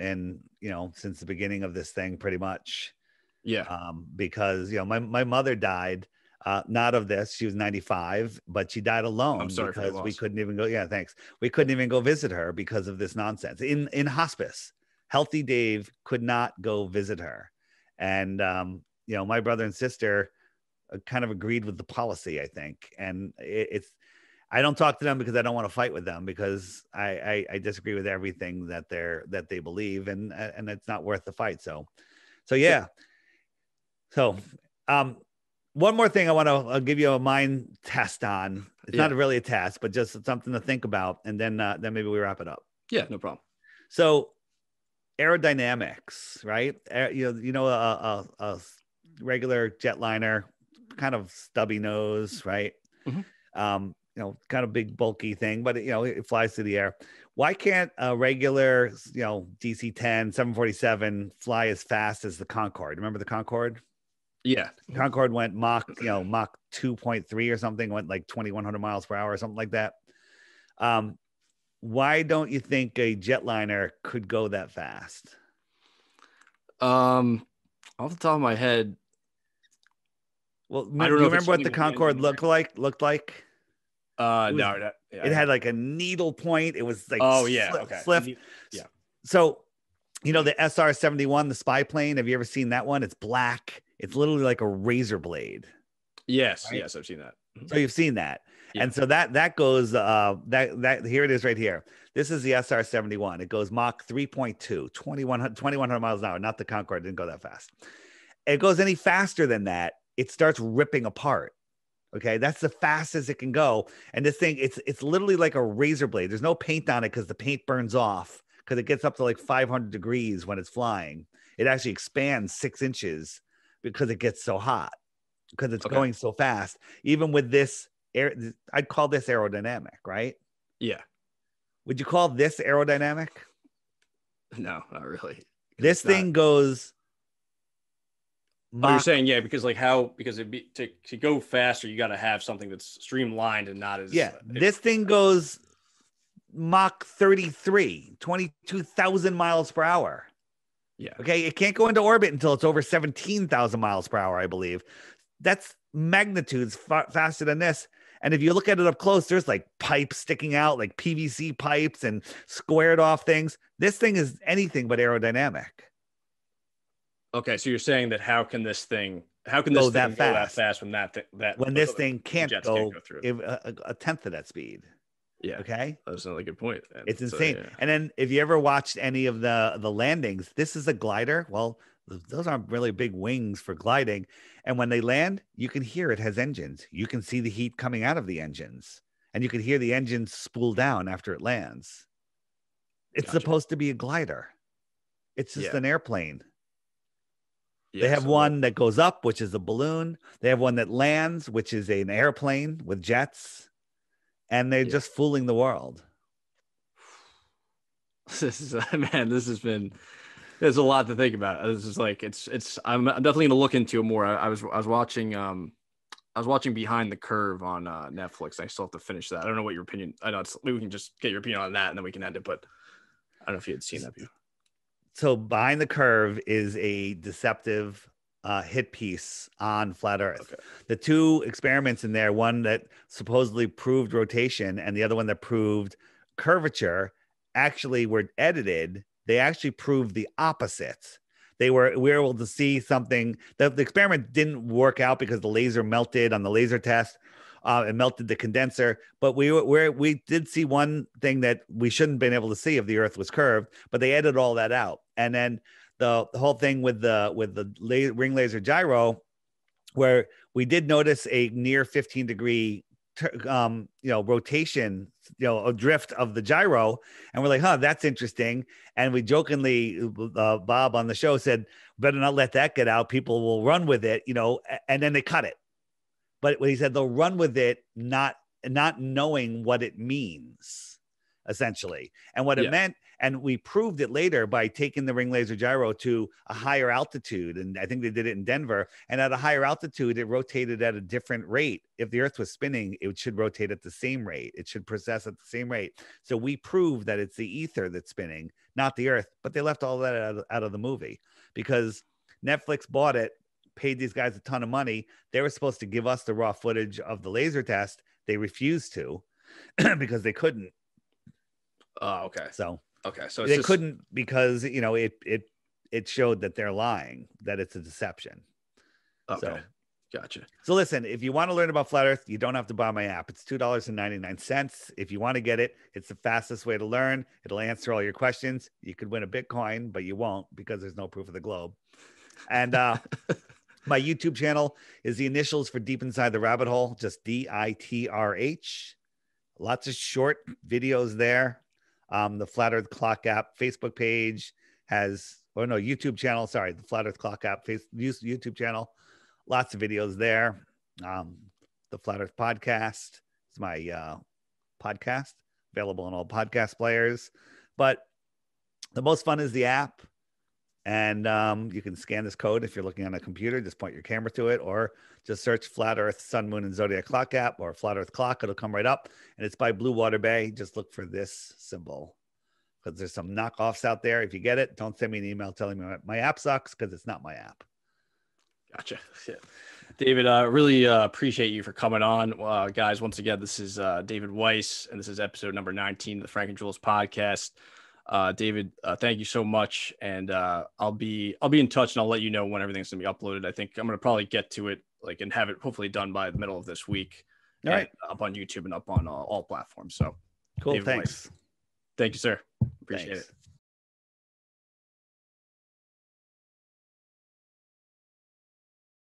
[SPEAKER 3] since the beginning of this thing, pretty much.
[SPEAKER 2] Yeah.
[SPEAKER 3] Because my mother died not of this. She was 95, but she died alone.
[SPEAKER 2] I'm sorry
[SPEAKER 3] because
[SPEAKER 2] for
[SPEAKER 3] we couldn't even go. Yeah, thanks. We couldn't even go visit her because of this nonsense in hospice. Healthy Dave could not go visit her. And, my brother and sister kind of agreed with the policy, I think. And I don't talk to them because I don't want to fight with them, because I disagree with everything that they believe, and it's not worth the fight. So yeah. So, one more thing I want to give you a mind test on. It's
[SPEAKER 2] Yeah.
[SPEAKER 3] not really a test, but just something to think about, and then maybe we wrap it up.
[SPEAKER 2] Yeah, no problem.
[SPEAKER 3] So aerodynamics, right? A regular jetliner, kind of stubby nose, right?
[SPEAKER 2] Mhm.
[SPEAKER 3] Kind of big bulky thing, but it flies through the air. Why can't a regular, DC-10 747 fly as fast as the Concorde? Remember the Concorde?
[SPEAKER 2] Yeah.
[SPEAKER 3] Concorde went Mach 2.3 or something, went like 2,100 miles per hour or something like that. Why don't you think a jetliner could go that fast?
[SPEAKER 2] Off the top of my head,
[SPEAKER 3] Well,
[SPEAKER 2] I
[SPEAKER 3] do
[SPEAKER 2] don't
[SPEAKER 3] you
[SPEAKER 2] know if it's
[SPEAKER 3] remember what the
[SPEAKER 2] something with the
[SPEAKER 3] Concorde
[SPEAKER 2] engine
[SPEAKER 3] looked like? It was-
[SPEAKER 2] no,
[SPEAKER 3] It had like a needle point. It was like
[SPEAKER 2] okay.
[SPEAKER 3] slift.
[SPEAKER 2] Yeah.
[SPEAKER 3] So, the SR-71, the spy plane. Have you ever seen that one? It's black. It's literally like a razor blade.
[SPEAKER 2] Yes,
[SPEAKER 3] Right?
[SPEAKER 2] yes, I've seen that.
[SPEAKER 3] So you've seen that.
[SPEAKER 2] Yeah.
[SPEAKER 3] And so that goes that here it is right here. This is the SR-71. It goes Mach 3.2, 2,100 miles an hour. Not the Concorde, didn't go that fast. It goes any faster than that, it starts ripping apart. Okay, that's the fastest it can go. And this thing, it's literally like a razor blade. There's no paint on it because the paint burns off because it gets up to like 500 degrees when it's flying. It actually expands 6 inches because it gets so hot because it's going so fast. Even with this air, I'd call this aerodynamic, right?
[SPEAKER 2] Yeah.
[SPEAKER 3] Would you call this aerodynamic?
[SPEAKER 2] No, not really.
[SPEAKER 3] This thing goes.
[SPEAKER 2] You're saying because to go faster, you got to have something that's streamlined and not as
[SPEAKER 3] This thing goes Mach 33, 22,000 miles per hour.
[SPEAKER 2] Yeah.
[SPEAKER 3] Okay, it can't go into orbit until it's over 17,000 miles per hour, I believe. That's magnitudes faster than this. And if you look at it up close, there's like pipes sticking out, like PVC pipes and squared off things. This thing is anything but aerodynamic.
[SPEAKER 2] Okay, so you're saying that how can this thing go that fast when
[SPEAKER 3] this thing can't go
[SPEAKER 2] through
[SPEAKER 3] a tenth of that speed?
[SPEAKER 2] Yeah.
[SPEAKER 3] Okay.
[SPEAKER 2] That's another good point.
[SPEAKER 3] It's insane. Yeah. And then if you ever watched any of the landings, this is a glider. Well, those aren't really big wings for gliding. And when they land, you can hear it has engines. You can see the heat coming out of the engines, and you can hear the engines spool down after it lands. It's supposed to be a glider. It's just an airplane. They have one that goes up, which is a balloon. They have one that lands, which is an airplane with jets. And they're just fooling the world.
[SPEAKER 2] There's a lot to think about. This is like, I'm definitely going to look into it more. I was watching Behind the Curve on Netflix. I still have to finish that. I don't know what your opinion. I know maybe we can just get your opinion on that and then we can end it. But I don't know if you had seen that before.
[SPEAKER 3] So Behind the Curve is a deceptive hit piece on flat Earth. Okay. The two experiments in there, one that supposedly proved rotation and the other one that proved curvature, actually were edited. They actually proved the opposites. We were able to see something. The experiment didn't work out because the laser melted on the laser test. It melted the condenser, but we did see one thing that we shouldn't have been able to see if the Earth was curved, but they edited all that out. And then the whole thing with the ring laser gyro, where we did notice a near 15-degree rotation, a drift of the gyro, and we're like, that's interesting. And we jokingly, Bob on the show said, better not let that get out. People will run with it, and then they cut it. But he said they'll run with it, not knowing what it means, essentially, and what it meant. And we proved it later by taking the ring laser gyro to a higher altitude. And I think they did it in Denver. And at a higher altitude, it rotated at a different rate. If the Earth was spinning, it should rotate at the same rate. It should process at the same rate. So we proved that it's the ether that's spinning, not the Earth. But they left all that out of the movie because Netflix bought it, paid these guys a ton of money. They were supposed to give us the raw footage of the laser test. They refused to because they couldn't.
[SPEAKER 2] Oh, okay.
[SPEAKER 3] So
[SPEAKER 2] they
[SPEAKER 3] couldn't because it showed that they're lying, that it's a deception.
[SPEAKER 2] Okay. So, gotcha.
[SPEAKER 3] So listen, if you want to learn about flat Earth, you don't have to buy my app. It's $2.99. If you want to get it, it's the fastest way to learn. It'll answer all your questions. You could win a Bitcoin, but you won't because there's no proof of the globe. And My YouTube channel is the initials for Deep Inside the Rabbit Hole, just DITRH. Lots of short videos there. The Flat Earth Clock app Facebook page has, YouTube channel. Sorry, the Flat Earth Clock app YouTube channel. Lots of videos there. The Flat Earth Podcast is my podcast, available on all podcast players. But the most fun is the app. And you can scan this code if you're looking on a computer. Just point your camera to it, or just search Flat Earth Sun, Moon, and Zodiac Clock app, or Flat Earth Clock. It'll come right up. And it's by Blue Water Bay. Just look for this symbol, because there's some knockoffs out there. If you get it, don't send me an email telling me my app sucks, because it's not my app.
[SPEAKER 2] Gotcha. Yeah. David, really appreciate you for coming on. Guys, once again, this is David Weiss, and this is episode number 19 of the Frank and Jules podcast. David, thank you so much. And I'll be in touch, and I'll let you know when everything's gonna be uploaded. I think I'm gonna probably get to it and have it hopefully done by the middle of this week.
[SPEAKER 3] All right.
[SPEAKER 2] Up on YouTube and up on all platforms. So
[SPEAKER 3] cool.
[SPEAKER 2] David
[SPEAKER 3] Thanks.
[SPEAKER 2] Weiss. Thank you, sir. Appreciate it.